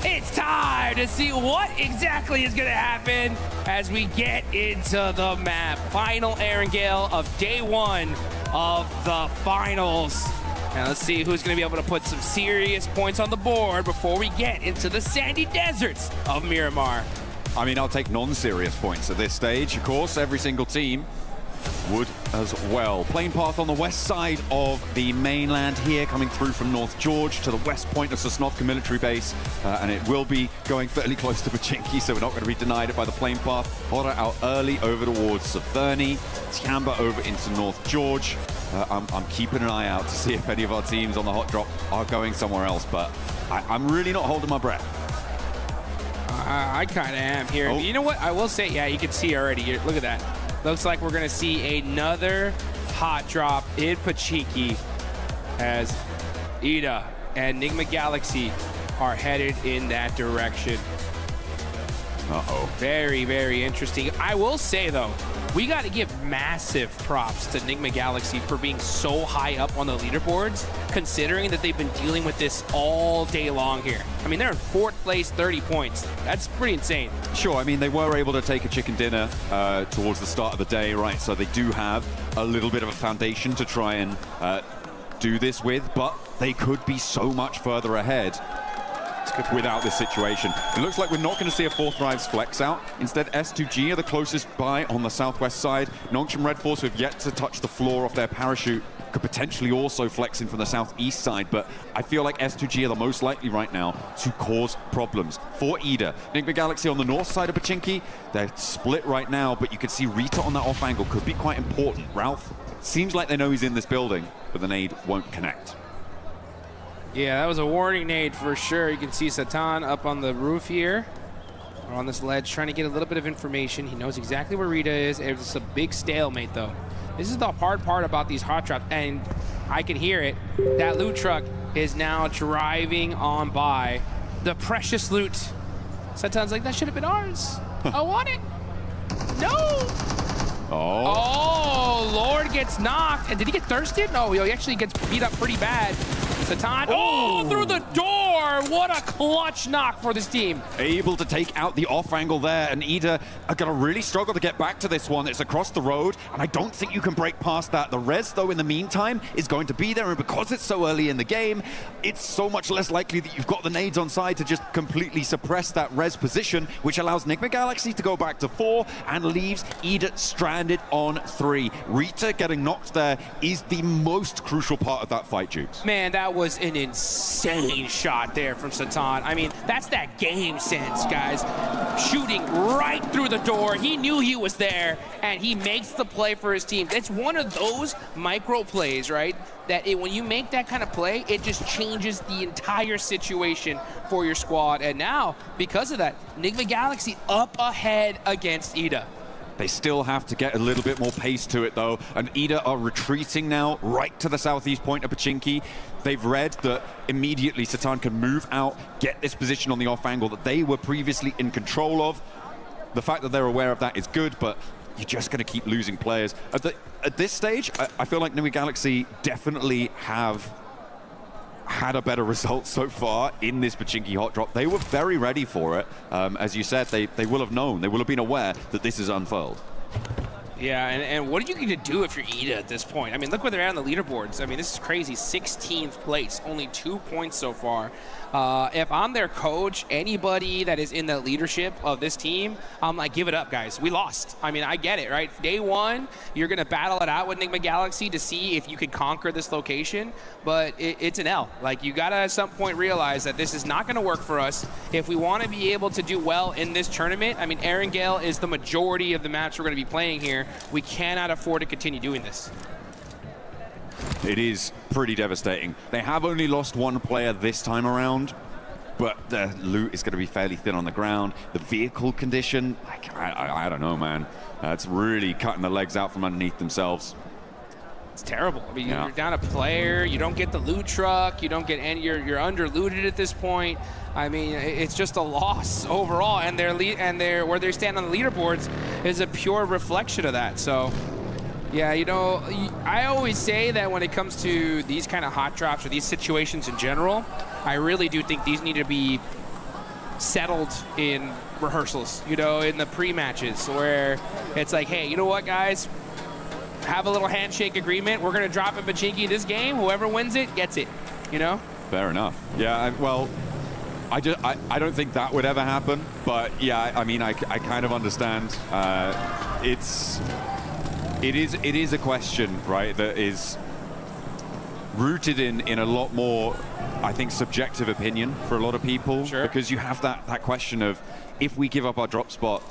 It's time to see what exactly is going to happen as we get into the map. Final Aaron Gale of day one of the finals. Now let's see who's going to be able to put some serious points on the board before we get into the sandy deserts of Miramar. I mean, I'll take non-serious points at this stage. Of course, every single team would as well. Plane path on the west side of the mainland here, coming through from North George to the west point of Sosnovka military base. And it will be going fairly close to Pachinki, so we're not going to be denied it by the plane path. Hora out early over towards Severny. Tiamba over into North George. I'm keeping an eye out to see if any of our teams on the hot drop are going somewhere else, but I'm really not holding my breath. I kind of am here. Oh. You know what? I will say, yeah, you can see already. Look at that. Looks like we're going to see another hot drop in Pachinki as Ida and Enigma Galaxy are headed in that direction. Uh-oh. Very, very interesting. I will say, though, we got to give massive props to Enigma Galaxy for being so high up on the leaderboards, considering that they've been dealing with this all day long here. I mean, they're in fourth place, 30 points. That's pretty insane. Sure, I mean, they were able to take a chicken dinner towards the start of the day, right? So they do have a little bit of a foundation to try and do this with, but they could be so much further ahead without this situation. It looks like we're not going to see a fourth drives flex out. Instead, S2G are the closest by on the southwest side. Nongshim Red Force, who have yet to touch the floor of their parachute, could potentially also flex in from the southeast side, but I feel like S2G are the most likely right now to cause problems for Ida. Enigma Galaxy on the north side of Pachinki, they're split right now, but you can see Rita on that off angle could be quite important. Ralph seems like they know he's in this building, but the nade won't connect. Yeah, that was a warning nade for sure. You can see Satan up on the roof here, or on this ledge, trying to get a little bit of information. He knows exactly where Rita is. It's a big stalemate, though. This is the hard part about these hot drops, and I can hear it. That loot truck is now driving on by. The precious loot. Satan's like, that should have been ours. I want it. No. Oh, Lord gets knocked. And did he get thirsted? No, he actually gets beat up pretty bad. Satan, oh, through the door! What a clutch knock for this team. Able to take out the off angle there, and Ida are going to really struggle to get back to this one. It's across the road, and I don't think you can break past that. The res, though, in the meantime, is going to be there, and because it's so early in the game, it's so much less likely that you've got the nades on side to just completely suppress that res position, which allows Enigma Galaxy to go back to 4 and leaves Ida stranded on 3. Rita getting knocked there is the most crucial part of that fight, Jukes. Man, that was an insane shot there from Satan. I mean, that's that game sense, guys. Shooting right through the door. He knew he was there, and he makes the play for his team. It's one of those micro plays, right? That when you make that kind of play, it just changes the entire situation for your squad. And now, because of that, Enigma Galaxy up ahead against Ida. They still have to get a little bit more pace to it, though, and Ida are retreating now right to the southeast point of Pachinki. They've read that immediately Satan can move out, get this position on the off angle that they were previously in control of. The fact that they're aware of that is good, but you're just going to keep losing players. At this stage, I feel like Enigma Galaxy definitely have had a better result so far in this Pachinki hot drop. They were very ready for it. As you said, they will have known, they will have been aware that this is unfurled. Yeah, and what are you going to do if you're Ida at this point? I mean, look where they're at on the leaderboards. I mean, this is crazy. 16th place, only 2 points so far. If I'm their coach, anybody that is in the leadership of this team, I'm like, give it up, guys. We lost. I mean, I get it, right? Day one, you're going to battle it out with Enigma Galaxy to see if you could conquer this location, but it's an L. Like, you got to at some point realize that this is not going to work for us. If we want to be able to do well in this tournament, I mean, Erangel is the majority of the maps we're going to be playing here. We cannot afford to continue doing this. It is pretty devastating. They have only lost 1 player this time around, but the loot is going to be fairly thin on the ground. The vehicle condition, like, I don't know, man. It's really cutting the legs out from underneath themselves. It's terrible. I mean, you're down a player, you don't get the loot truck, you don't get any, you're under looted at this point. I mean, it's just a loss overall, and where they stand on the leaderboards is a pure reflection of that. So, yeah, you know, I always say that when it comes to these kind of hot drops or these situations in general, I really do think these need to be settled in rehearsals, you know, in the pre-matches, where it's like, hey, you know what, guys? Have a little handshake agreement. We're going to drop in Pachinki this game. Whoever wins it gets it, you know? Fair enough. Yeah, well, I don't think that would ever happen, but yeah, I mean, I kind of understand. It is a question, right, that is rooted in a lot more, I think, subjective opinion for a lot of people. Sure. Because you have that question of, if we give up our drop spot,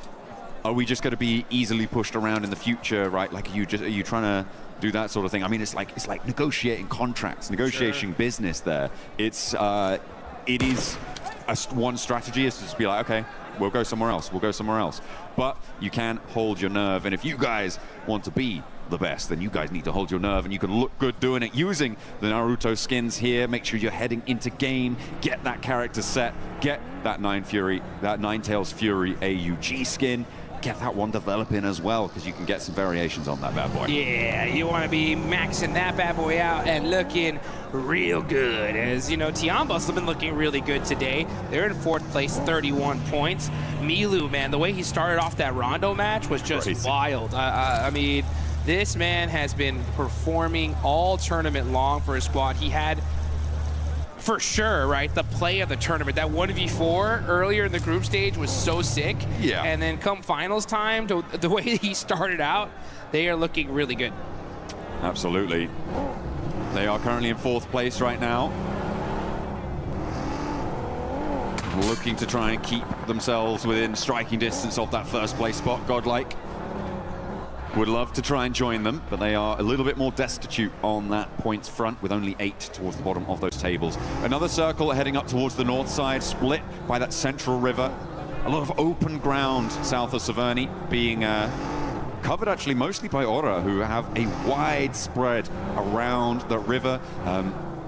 are we just going to be easily pushed around in the future, right? Like, are you trying to do that sort of thing? I mean, it's like negotiating contracts, negotiating business there. It is one strategy is to just be like, okay, we'll go somewhere else. We'll go somewhere else. But you can hold your nerve. And if you guys want to be the best, then you guys need to hold your nerve, and you can look good doing it using the Naruto skins here. Make sure you're heading into game, get that character set, get that Ninetales Fury AUG skin. Get that one developing as well, because you can get some variations on that bad boy. Yeah, you want to be maxing that bad boy out and looking real good. As you know, Tiambos have been looking really good today. They're in 4th place, 31 points. Milu, man, the way he started off that Rondo match was just wild. I mean, this man has been performing all tournament long for his squad. He had, for sure, right, the play of the tournament. That 1v4 earlier in the group stage was so sick. Yeah. And then come finals time, the way he started out, they are looking really good. Absolutely. They are currently in 4th place right now. Looking to try and keep themselves within striking distance of that 1st place spot, Godlike. Would love to try and join them, but they are a little bit more destitute on that points front, with only 8 towards the bottom of those tables. Another circle heading up towards the north side, split by that central river. A lot of open ground south of Severny, being covered actually mostly by Aura, who have a wide spread around the river.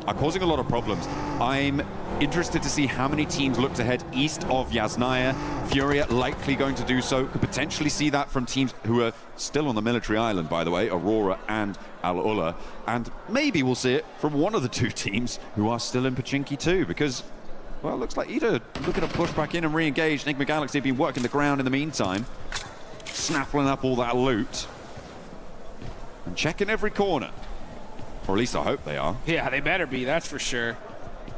are causing a lot of problems. I'm interested to see how many teams look to head east of Yasnaya. Furia likely going to do so. Could potentially see that from teams who are still on the military island, by the way, Aurora and Al-Ula. And maybe we'll see it from one of the two teams who are still in Pochinki too, because, well, it looks like Ida looking to push back in and re-engage. Enigma Galaxy have been working the ground in the meantime, snaffling up all that loot and checking every corner. Or at least I hope they are. Yeah, they better be, that's for sure.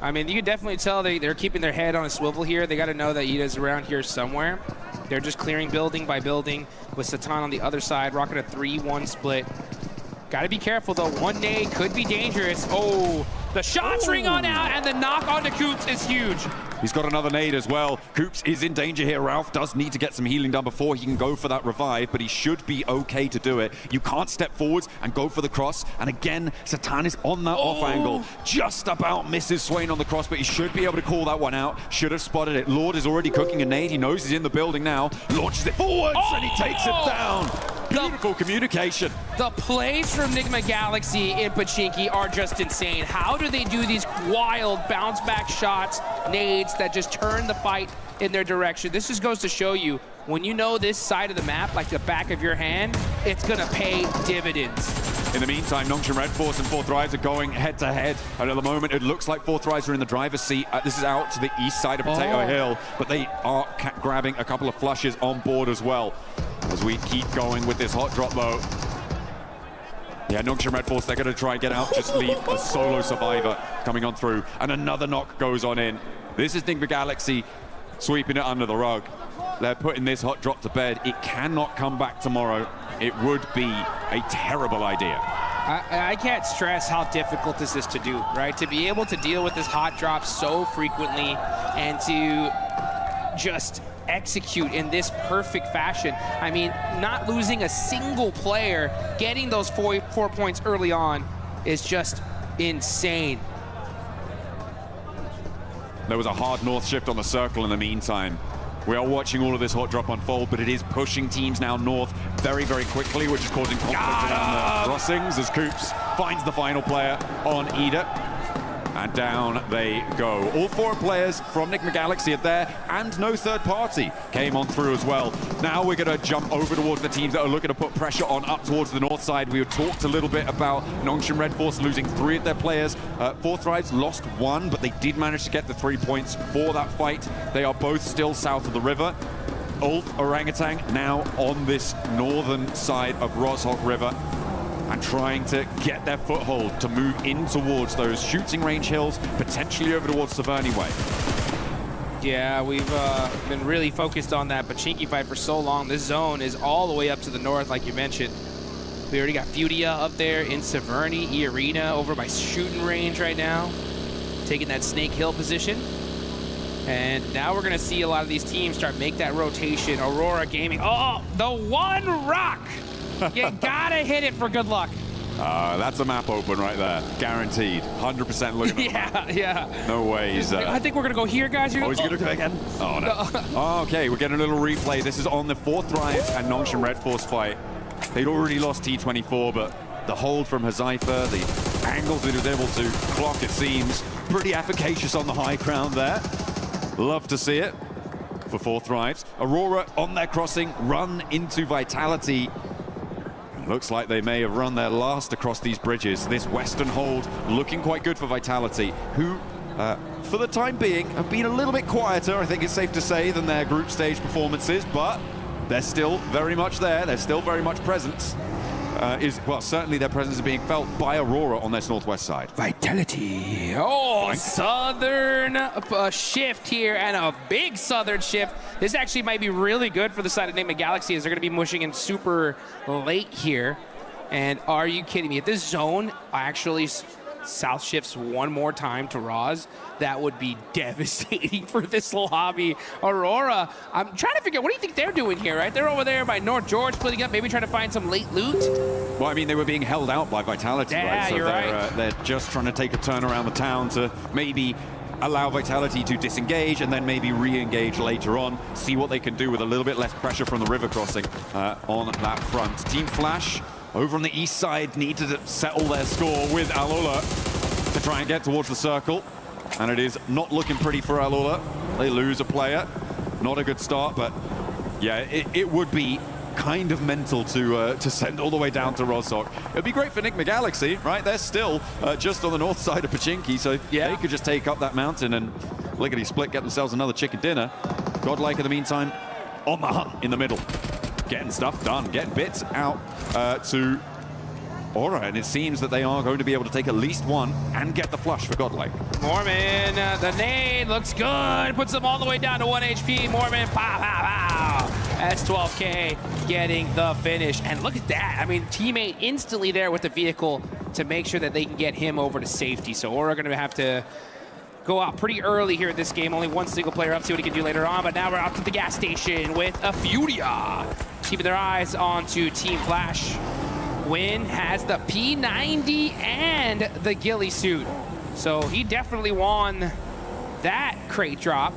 I mean, you can definitely tell they're keeping their head on a swivel here. They got to know that Ida's around here somewhere. They're just clearing building by building with Satan on the other side, rocking a 3-1 split. Got to be careful, though. One nade could be dangerous. Oh, the shots ring on out, and the knock onto Coops is huge. He's got another nade as well. Coops is in danger here. Ralph does need to get some healing done before he can go for that revive, but he should be okay to do it. You can't step forwards and go for the cross. And again, Satan is on that off angle. Just about misses Swain on the cross, but he should be able to call that one out. Should have spotted it. Lord is already cooking a nade. He knows he's in the building now. Launches it forwards, and he takes it down. Beautiful communication. The plays from Enigma Galaxy in Pochinki are just insane. How do they do these wild bounce back shots, nades that just turn the fight in their direction? This just goes to show you, when you know this side of the map like the back of your hand, it's gonna pay dividends. In the meantime, Nongshim Red Force and Fourth Rise are going head-to-head. And at the moment, it looks like Fourth Rise are in the driver's seat. This is out to the east side of Potato Hill, but they are grabbing a couple of flushes on board as well. As we keep going with this hot drop, though. Yeah, Nongshim Red Force, they're going to try and get out, just leave a solo survivor coming on through. And another knock goes on in. This is Enigma Galaxy sweeping it under the rug. They're putting this hot drop to bed. It cannot come back tomorrow. It would be a terrible idea. I can't stress how difficult this is to do, right? To be able to deal with this hot drop so frequently and to just execute in this perfect fashion. I mean, not losing a single player, getting those four points early on is just insane. There was a hard north shift on the circle in the meantime. We are watching all of this hot drop unfold, but it is pushing teams now north very, very quickly, which is causing conflict around the crossings as Coops finds the final player on Ida. And down they go. All four players from Enigma Galaxy are there, and no third party came on through as well. Now we're going to jump over towards the teams that are looking to put pressure on up towards the north side. We talked a little bit about Nongshim Red Force losing 3 of their players. Fourth Rise lost 1, but they did manage to get the 3 points for that fight. They are both still south of the river. Ulf Orangutan now on this northern side of Rozhok River, and trying to get their foothold to move in towards those shooting range hills, potentially over towards Severny Way. Yeah, we've been really focused on that Pochinki fight for so long. This zone is all the way up to the north, like you mentioned. We already got Fudia up there in Severny, E-Arena over by shooting range right now, taking that Snake Hill position. And now we're gonna see a lot of these teams start make that rotation. Aurora Gaming, oh, the one rock! You gotta hit it for good luck. That's a map open right there. Guaranteed. 100% looking at the map. Yeah. No ways. I think we're going to go here, guys. Oh, he's going to do it again? Oh, no. Okay, we're getting a little replay. This is on the Fourth Rise and Nongshim Red Force fight. They'd already lost T24, but the hold from Hazaifa, the angles that he was able to clock, it seems, pretty efficacious on the high ground there. Love to see it for Fourth Rise. Aurora on their crossing, run into Vitality. Looks like they may have run their last across these bridges. This western hold looking quite good for Vitality, who, for the time being, have been a little bit quieter, I think it's safe to say, than their group stage performances, but they're still very much there. They're still very much present. Well, certainly their presence is being felt by Aurora on this northwest side. Vitality. Oh, southern shift here, and a big southern shift. This actually might be really good for the side of Enigma Galaxy, as they're going to be mushing in super late here. And are you kidding me? If this zone actually south shifts one more time to Roz, that would be devastating for this lobby. Aurora, I'm trying to figure out, what do you think they're doing here, right? They're over there by North George, splitting up, maybe trying to find some late loot. Well, I mean, they were being held out by Vitality, yeah, right? So you're right. They're just trying to take a turn around the town to maybe allow Vitality to disengage and then maybe re-engage later on, see what they can do with a little bit less pressure from the river crossing on that front. Team Flash over on the east side need to settle their score with Al-Ula. to try and get towards the circle. And it is not looking pretty for Alula. They lose a player. Not a good start, but yeah, it would be kind of mental to send all the way down to Rostock. It'd be great for Nick McGalaxy, right? They're still just on the north side of Pachinki, so they could just take up that mountain and lickety-split, get themselves another chicken dinner. Godlike, in the meantime, on the hunt in the middle. Getting stuff done, getting bits out to Aura, and it seems that they are going to be able to take at least one and get the flush for Godlike. Mormon, the nade looks good. Puts them all the way down to 1 HP. Mormon, pow, pow, pow. That's 12K getting the finish. And look at that. I mean, teammate instantly there with the vehicle to make sure that they can get him over to safety. So Aura going to have to go out pretty early here in this game. Only one single player up. See what he can do later on. But now we're off to the gas station with a Furia. Keeping their eyes onto Team Flash. Win has the P90 and the ghillie suit. So he definitely won that crate drop.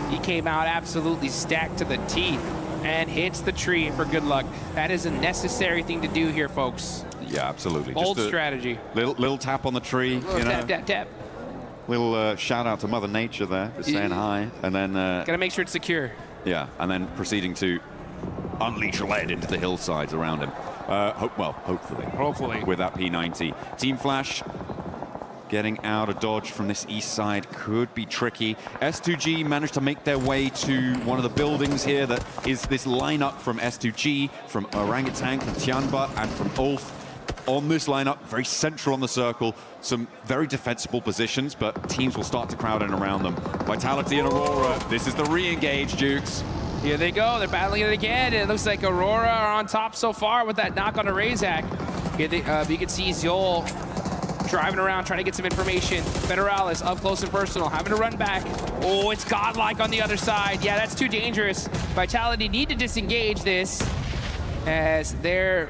He came out absolutely stacked to the teeth and hits the tree for good luck. That is a necessary thing to do here, folks. Yeah, absolutely. Bold just strategy. Little tap on the tree. Little tap, tap, tap. Little shout out to Mother Nature there, just saying hi. And then... Gotta make sure it's secure. Yeah, and then proceeding to unleash lead into the hillsides around him. Hopefully. With that P90. Team Flash getting out of dodge from this east side could be tricky. S2G managed to make their way to one of the buildings here that is this lineup from S2G, from Orangutan, from Tianba, and from Ulf. On this lineup, very central on the circle, some very defensible positions, but teams will start to crowd in around them. Vitality and Aurora, this is the re-engage, Dukes. Here they go, they're battling it again, and it looks like Aurora are on top so far with that knock on a Razak. Here you can see Zol driving around, trying to get some information. Federalis up close and personal, having to run back. Oh, it's Godlike on the other side. Yeah, that's too dangerous. Vitality need to disengage this, as their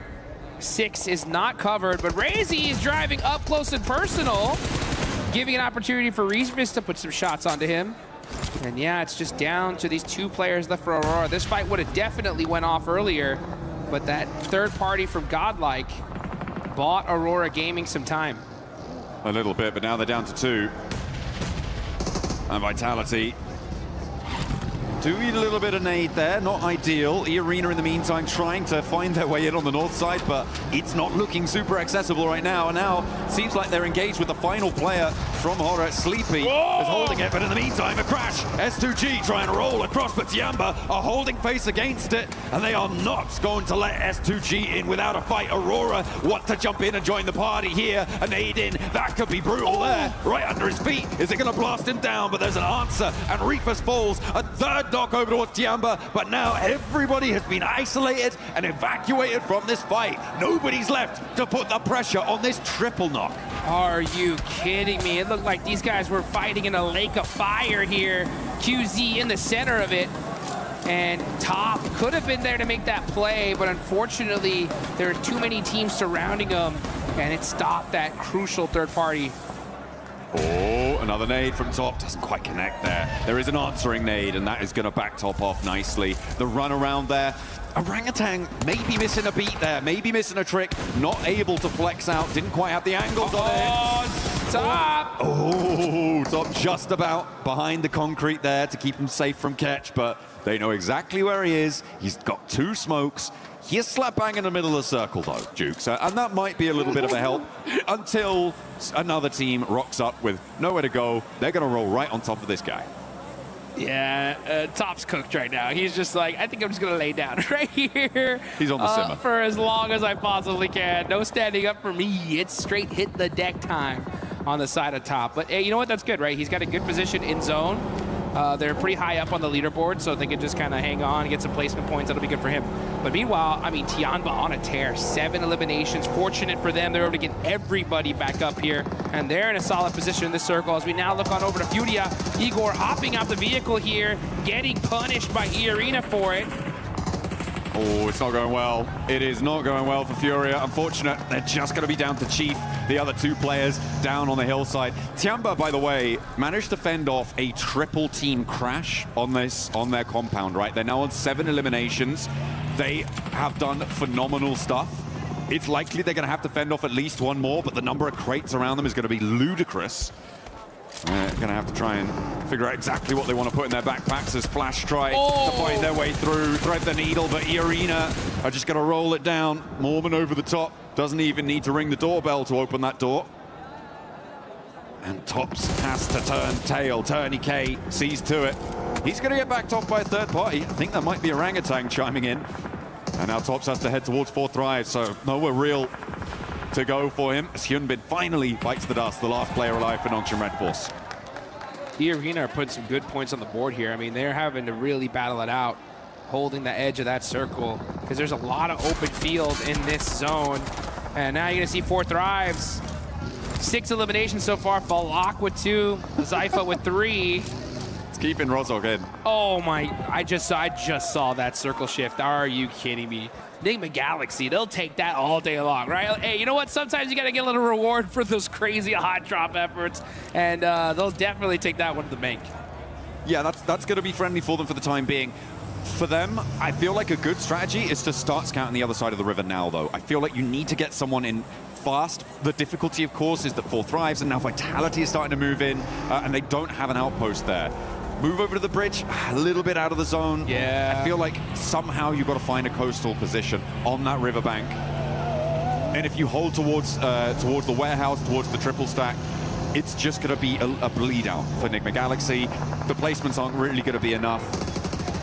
6 is not covered, but Razy is driving up close and personal, giving an opportunity for Reesvis to put some shots onto him. And yeah, it's just down to these 2 players left for Aurora. This fight would have definitely went off earlier, but that third party from Godlike bought Aurora Gaming some time. A little bit, but now they're down to 2. And Vitality doing a little bit of nade there, not ideal. E-Arena in the meantime trying to find their way in on the north side, but it's not looking super accessible right now. And now seems like they're engaged with the final player from Horror. Sleepy is holding it, but in the meantime a crash. S2G trying to roll across, but Tiamba are holding face against it, and they are not going to let S2G in without a fight. Aurora want to jump in and join the party here. A nade in, that could be brutal there, right under his feet. Is it going to blast him down? But there's an answer, and Reefus falls. A third knock over towards Tiamba, but now everybody has been isolated and evacuated from this fight. Nobody's left to put the pressure on this triple knock. Are you kidding me? It looked like these guys were fighting in a lake of fire here. QZ in the center of it. And Top could have been there to make that play, but unfortunately, there are too many teams surrounding him, and it stopped that crucial third party. Oh, another nade from Top. Doesn't quite connect there. There is an answering nade, and that is going to back Top off nicely. The run around there. Orangutan maybe missing a beat there, maybe missing a trick. Not able to flex out. Didn't quite have the angles on it. Top! Oh, Top just about behind the concrete there to keep him safe from catch, but they know exactly where he is. He's got 2 smokes. He is slap bang in the middle of the circle, though, Dukes, and that might be a little bit of a help until another team rocks up with nowhere to go. They're going to roll right on top of this guy. Yeah, Top's cooked right now. He's just like, I think I'm just going to lay down right here. He's on the simmer. For as long as I possibly can. No standing up for me. It's straight hit the deck time on the side of Top. But hey, you know what? That's good, right? He's got a good position in zone. They're pretty high up on the leaderboard, so they can just kind of hang on and get some placement points. That'll be good for him. But meanwhile, I mean, Tianba on a tear. 7 eliminations. Fortunate for them. They're able to get everybody back up here, and they're in a solid position in this circle as we now look on over to Furia. Igor hopping out the vehicle here, getting punished by E-Arena for it. Oh, it's not going well. It is not going well for Furia. Unfortunate, they're just going to be down to Chief, the other 2 players down on the hillside. Tiamba, by the way, managed to fend off a triple team crash on their compound, right? They're now on 7 eliminations. They have done phenomenal stuff. It's likely they're going to have to fend off at least one more, but the number of crates around them is going to be ludicrous. They're going to have to try and figure out exactly what they want to put in their backpacks as Flash try to find their way through, thread the needle, but Irina are just going to roll it down. Mormon over the top, doesn't even need to ring the doorbell to open that door. And Tops has to turn tail. Turney K sees to it. He's going to get backed off by a third party. I think that might be Orangutan chiming in. And now Tops has to head towards fourth drive, so nowhere real to go for him as Hyunbin finally bites the dust, the last player alive for Nongshim Red Force. Arena are putting some good points on the board here. I mean, they're having to really battle it out, holding the edge of that circle, because there's a lot of open field in this zone. And now you're going to see 4 Thrives. 6 eliminations so far. Falak with 2, Zypha with 3. It's keeping Rozog in. Oh my, I just saw that circle shift. Are you kidding me? Enigma Galaxy, they'll take that all day long, right? Hey, you know what? Sometimes you got to get a little reward for those crazy hot drop efforts, and they'll definitely take that one to the bank. Yeah, that's going to be friendly for them for the time being. For them, I feel like a good strategy is to start scouting the other side of the river now, though. I feel like you need to get someone in fast. The difficulty, of course, is that 4 Thrives, and now Vitality is starting to move in, and they don't have an outpost there. Move over to the bridge, a little bit out of the zone. Yeah. I feel like somehow you've got to find a coastal position on that riverbank. And if you hold towards the warehouse, towards the triple stack, it's just going to be a bleed out for Enigma Galaxy. The placements aren't really going to be enough.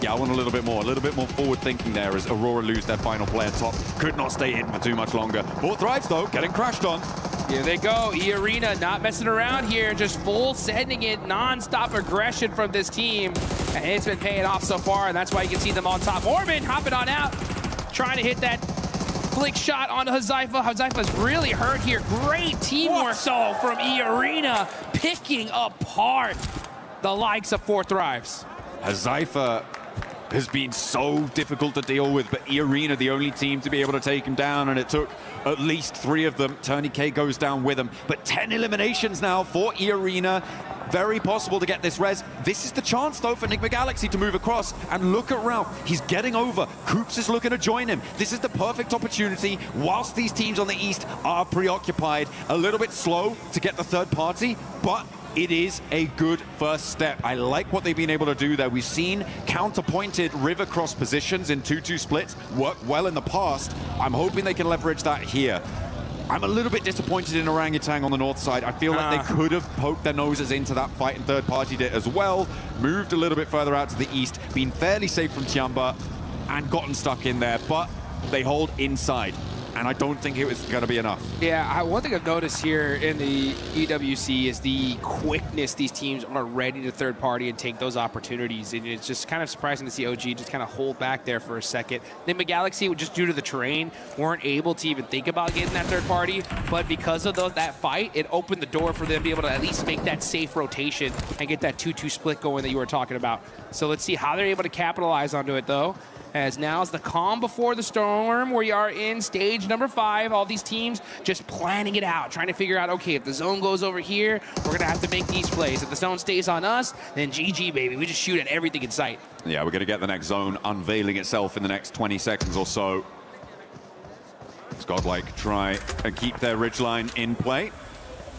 Yeah, I want a little bit more forward thinking there as Aurora lose their final player. Top could not stay in for too much longer. 4 Thrives though, getting crashed on. Here they go. E-Arena not messing around here, just full sending it, non-stop aggression from this team. And it's been paying off so far, and that's why you can see them on top. Mormon hopping on out, trying to hit that flick shot onto Huzaifa. Huzaifa's really hurt here. Great teamwork though from E-Arena, picking apart the likes of 4 Thrives. Huzaifa has been so difficult to deal with, but E-Arena the only team to be able to take him down, and it took at least 3 of them. Turney K goes down with him, but 10 eliminations now for E-Arena. Very possible to get this res. This is the chance, though, for Enigma Galaxy to move across. And look at Ralph. He's getting over. Coops is looking to join him. This is the perfect opportunity whilst these teams on the east are preoccupied. A little bit slow to get the third party, but it is a good first step. I like what they've been able to do there. We've seen counterpointed river cross positions in 2-2 splits work well in the past. I'm hoping they can leverage that here. I'm a little bit disappointed in Orangutan on the north side. I feel like they could have poked their noses into that fight and third party did as well. Moved a little bit further out to the east, been fairly safe from Tiamba and gotten stuck in there, but they hold inside. And I don't think it was going to be enough. Yeah, one thing I've noticed here in the EWC is the quickness these teams are ready to third party and take those opportunities. And it's just kind of surprising to see OG just kind of hold back there for a second. Enigma Galaxy, just due to the terrain, weren't able to even think about getting that third party. But because of that fight, it opened the door for them to be able to at least make that safe rotation and get that 2-2 split going that you were talking about. So let's see how they're able to capitalize onto it, though. As now is the calm before the storm. We are in stage number 5. All these teams just planning it out, trying to figure out, okay, if the zone goes over here, we're going to have to make these plays. If the zone stays on us, then GG, baby. We just shoot at everything in sight. Yeah, we're going to get the next zone unveiling itself in the next 20 seconds or so. Godlike try and keep their ridgeline in play.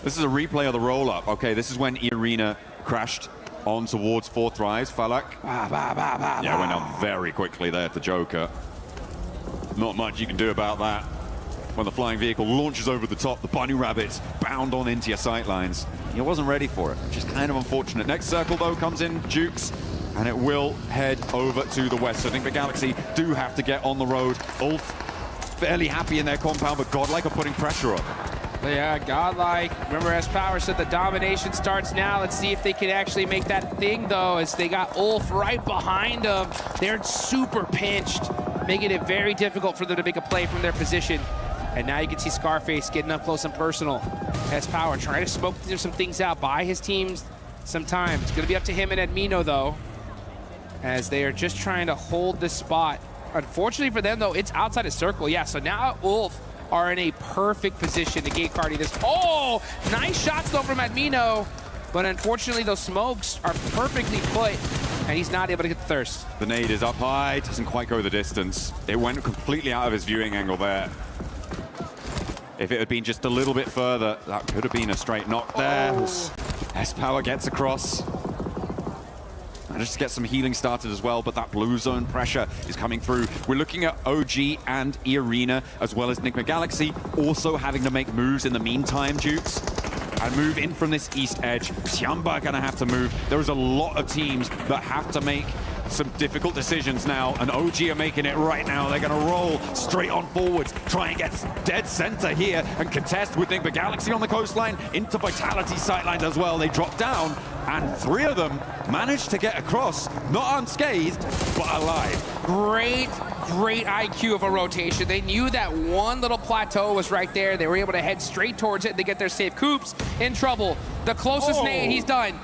This is a replay of the roll-up. Okay, this is when E-Arena crashed on towards 4 Thrives. Falak. Yeah, went down very quickly there to Joker. Not much you can do about that. When the flying vehicle launches over the top, the bunny rabbits bound on into your sightlines. He wasn't ready for it, which is kind of unfortunate. Next circle, though, comes in Jukes, and it will head over to the west. So I think the Galaxy do have to get on the road. Ulf fairly happy in their compound, but Godlike are putting pressure on. Yeah, Godlike. Remember, as Power said, the domination starts now. Let's see if they can actually make that thing, though, as they got Ulf right behind them. They're super pinched, making it very difficult for them to make a play from their position. And now you can see Scarface getting up close and personal. As Power trying to smoke some things out, buy his teams some time. It's going to be up to him and Edmino, though, as they are just trying to hold this spot. Unfortunately for them, though, it's outside a circle. Yeah, so now Ulf are in a perfect position to gate cardi this. Oh, nice shots though from Admino, but unfortunately those smokes are perfectly put, and he's not able to get the thirst. The nade is up high, doesn't quite go the distance. It went completely out of his viewing angle there. If it had been just a little bit further, that could have been a straight knock there. S-Power gets across. Managed to get some healing started as well, but that blue zone pressure is coming through. We're looking at OG and E-Arena, as well as Enigma Galaxy, also having to make moves in the meantime, Dukes, and move in from this east edge. Tiamba gonna have to move. There is a lot of teams that have to make some difficult decisions now, and OG are making it right now. They're gonna roll straight on forwards, try and get dead center here and contest with Enigma Galaxy on the coastline into Vitality sightlines as well. They drop down, and 3 of them managed to get across, not unscathed, but alive. Great IQ of a rotation. They knew that one little plateau was right there. They were able to head straight towards it. They get their safe. Coops in trouble. The closest nade, he's done.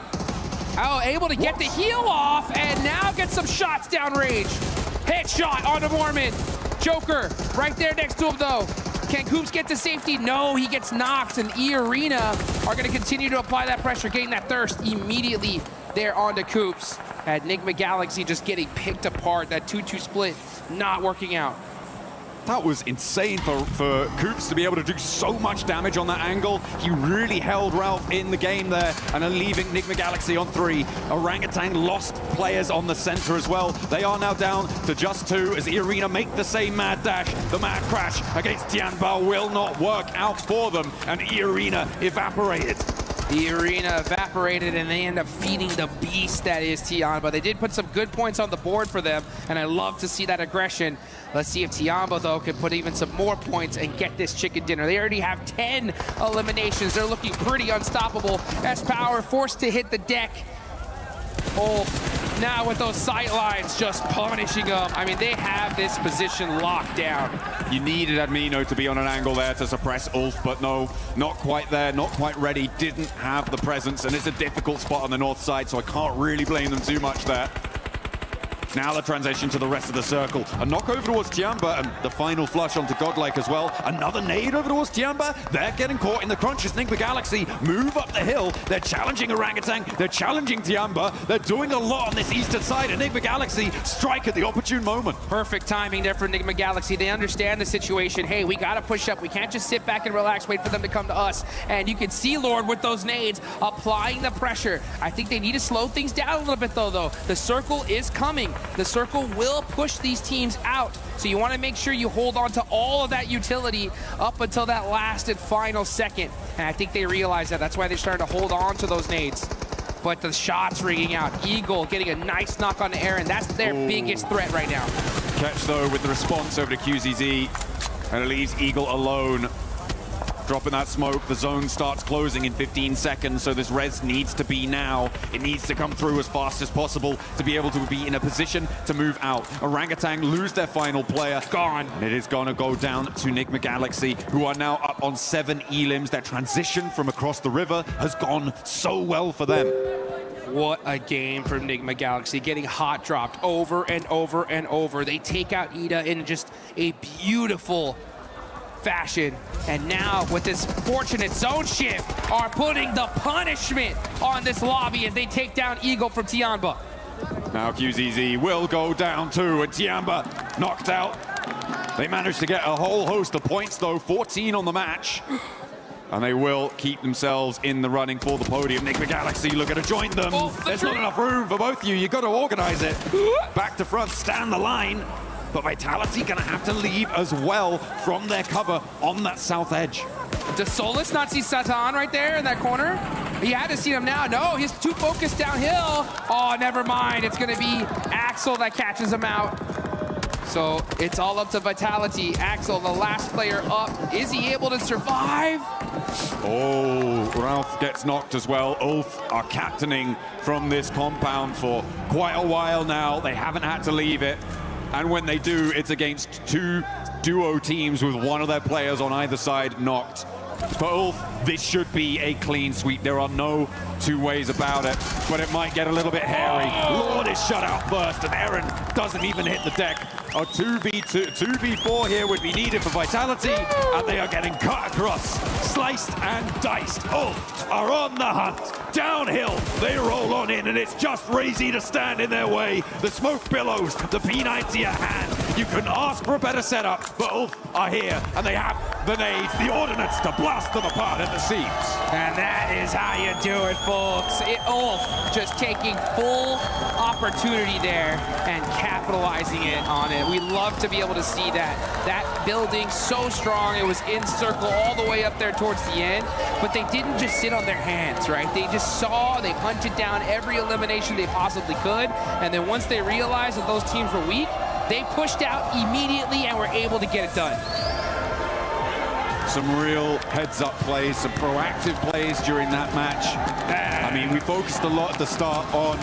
Oh, able to get the heal off, and now get some shots downrange. Headshot onto Mormon. Joker right there next to him, though. Can Coops get to safety? No, he gets knocked, and E-Arena are going to continue to apply that pressure, getting that thirst immediately there onto Coops. Enigma Galaxy just getting picked apart. That 2-2 split not working out. That was insane for Coops to be able to do so much damage on that angle. He really held Ralph in the game there, and are leaving Enigma Galaxy on 3. Orangutan lost players on the center as well. They are now down to just 2 as E-Arena make the same mad dash. The mad crash against Tianbao will not work out for them, and E-Arena evaporated. E-Arena evaporated, and they end up feeding the beast that is Tiamba. They did put some good points on the board for them, and I love to see that aggression. Let's see if Tiamba, though, can put even some more points and get this chicken dinner. They already have 10 eliminations. They're looking pretty unstoppable. S-Power forced to hit the deck. Ulf now with those sight lines just punishing them. I mean, they have this position locked down. You needed Admino to be on an angle there to suppress Ulf, but no, not quite there, not quite ready, didn't have the presence, and it's a difficult spot on the north side, so I can't really blame them too much there. Now the transition to the rest of the circle. A knock over towards Tiamba, and the final flush onto Godlike as well. Another nade over towards Tiamba. They're getting caught in the crunch as Enigma Galaxy move up the hill. They're challenging Orangutan. They're challenging Tiamba. They're doing a lot on this eastern side. Enigma Galaxy strike at the opportune moment. Perfect timing there for Enigma Galaxy. They understand the situation. Hey, we got to push up. We can't just sit back and relax, wait for them to come to us. And you can see Lord with those nades applying the pressure. I think they need to slow things down a little bit, though. The circle is coming. The circle will push these teams out. So you want to make sure you hold on to all of that utility up until that last and final second. And I think they realize that. That's why they're starting to hold on to those nades. But the shots ringing out. Eagle getting a nice knock on Aaron. That's their biggest threat right now. Catch, though, with the response over to QZZ. And it leaves Eagle alone. Dropping that smoke, the zone starts closing in 15 seconds, so this res needs to be now. It needs to come through as fast as possible to be able to be in a position to move out. Orangutan lose their final player. Gone. And it is going to go down to Enigma Galaxy, who are now up on 7 elims. That transition from across the river has gone so well for them. What a game from Enigma Galaxy, getting hot dropped over and over and over. They take out Ida in just a beautiful fashion, and now with this fortunate zone shift are putting the punishment on this lobby as they take down Eagle from Tiamba. Now QZZ will go down too, and Tiamba knocked out. They managed to get a whole host of points though, 14 on the match. And they will keep themselves in the running for the podium. Enigma Galaxy looking to join them. There's not enough room for both of you. You've got to organize it. Back to front, stand the line. But Vitality gonna have to leave as well from their cover on that south edge. Does Solus not see Satan right there in that corner? He had to see him now. No, he's too focused downhill. Oh, never mind. It's gonna be Axel that catches him out. So it's all up to Vitality. Axel, the last player up. Is he able to survive? Oh, Ralph gets knocked as well. Ulf are captaining from this compound for quite a while now. They haven't had to leave it. And when they do, it's against 2 duo teams with one of their players on either side knocked. For Ulf, this should be a clean sweep. There are no 2 ways about it, but it might get a little bit hairy. Lord is shut out first, and Aaron doesn't even hit the deck. A 2v4 here would be needed for Vitality, and they are getting cut across, sliced and diced. Ulf are on the hunt. Downhill, they roll on in, and it's just Razy to stand in their way. The smoke billows, the P90 at hand. You couldn't ask for a better setup, but Ulf are here, and they have the nades, the ordnance to blast them apart at the seams. And that is how you do it, folks. Ulf just taking full opportunity there and capitalizing on it. We love to be able to see that. That building so strong, it was in circle all the way up there towards the end, but they didn't just sit on their hands, right? They just saw, they hunted down every elimination they possibly could, and then once they realized that those teams were weak, they pushed out immediately and were able to get it done. Some real heads-up plays, some proactive plays during that match. I mean, we focused a lot at the start on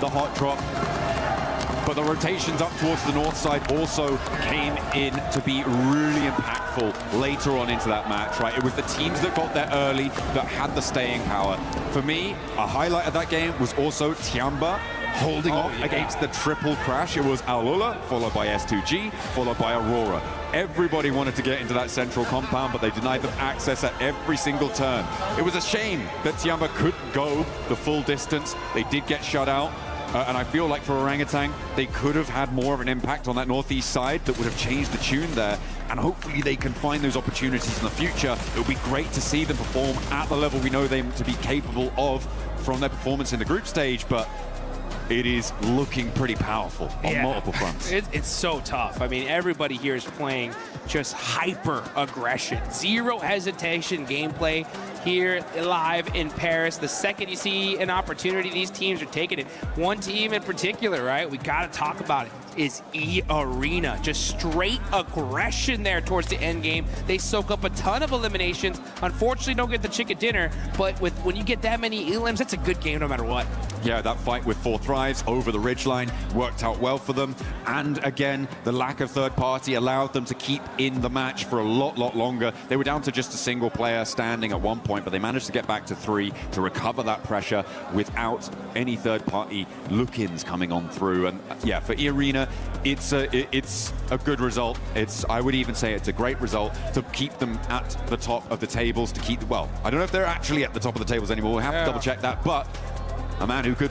the hot drop, but the rotations up towards the north side also came in to be really impactful later on into that match, right? It was the teams that got there early that had the staying power. For me, a highlight of that game was also Tiamba holding off against the triple crash. It was Alula, followed by S2G, followed by Aurora. Everybody wanted to get into that central compound, but they denied them access at every single turn. It was a shame that Tiamba couldn't go the full distance. They did get shut out. And I feel like for Orangutan, they could have had more of an impact on that northeast side that would have changed the tune there. And hopefully they can find those opportunities in the future. It would be great to see them perform at the level we know them to be capable of from their performance in the group stage, but it is looking pretty powerful on multiple fronts. It's so tough. I mean, everybody here is playing just hyper aggression. Zero hesitation gameplay here live in Paris. The second you see an opportunity, these teams are taking it. One team in particular, right, we got to talk about it, is E-Arena. Just straight aggression there towards the end game. They soak up a ton of eliminations. Unfortunately, don't get the chicken dinner, but when you get that many elims, that's a good game no matter what. Yeah, that fight with 4 Thrives over the ridgeline worked out well for them. And again, the lack of third party allowed them to keep in the match for a lot longer. They were down to just a single player standing at one point, but they managed to get back to 3 to recover that pressure without any third party look-ins coming on through. And yeah, for E-Arena, it's a good result. I would even say it's a great result to keep them at the top of the tables, to keep, well, I don't know if they're actually at the top of the tables anymore. We'll have to double check that, but a man who could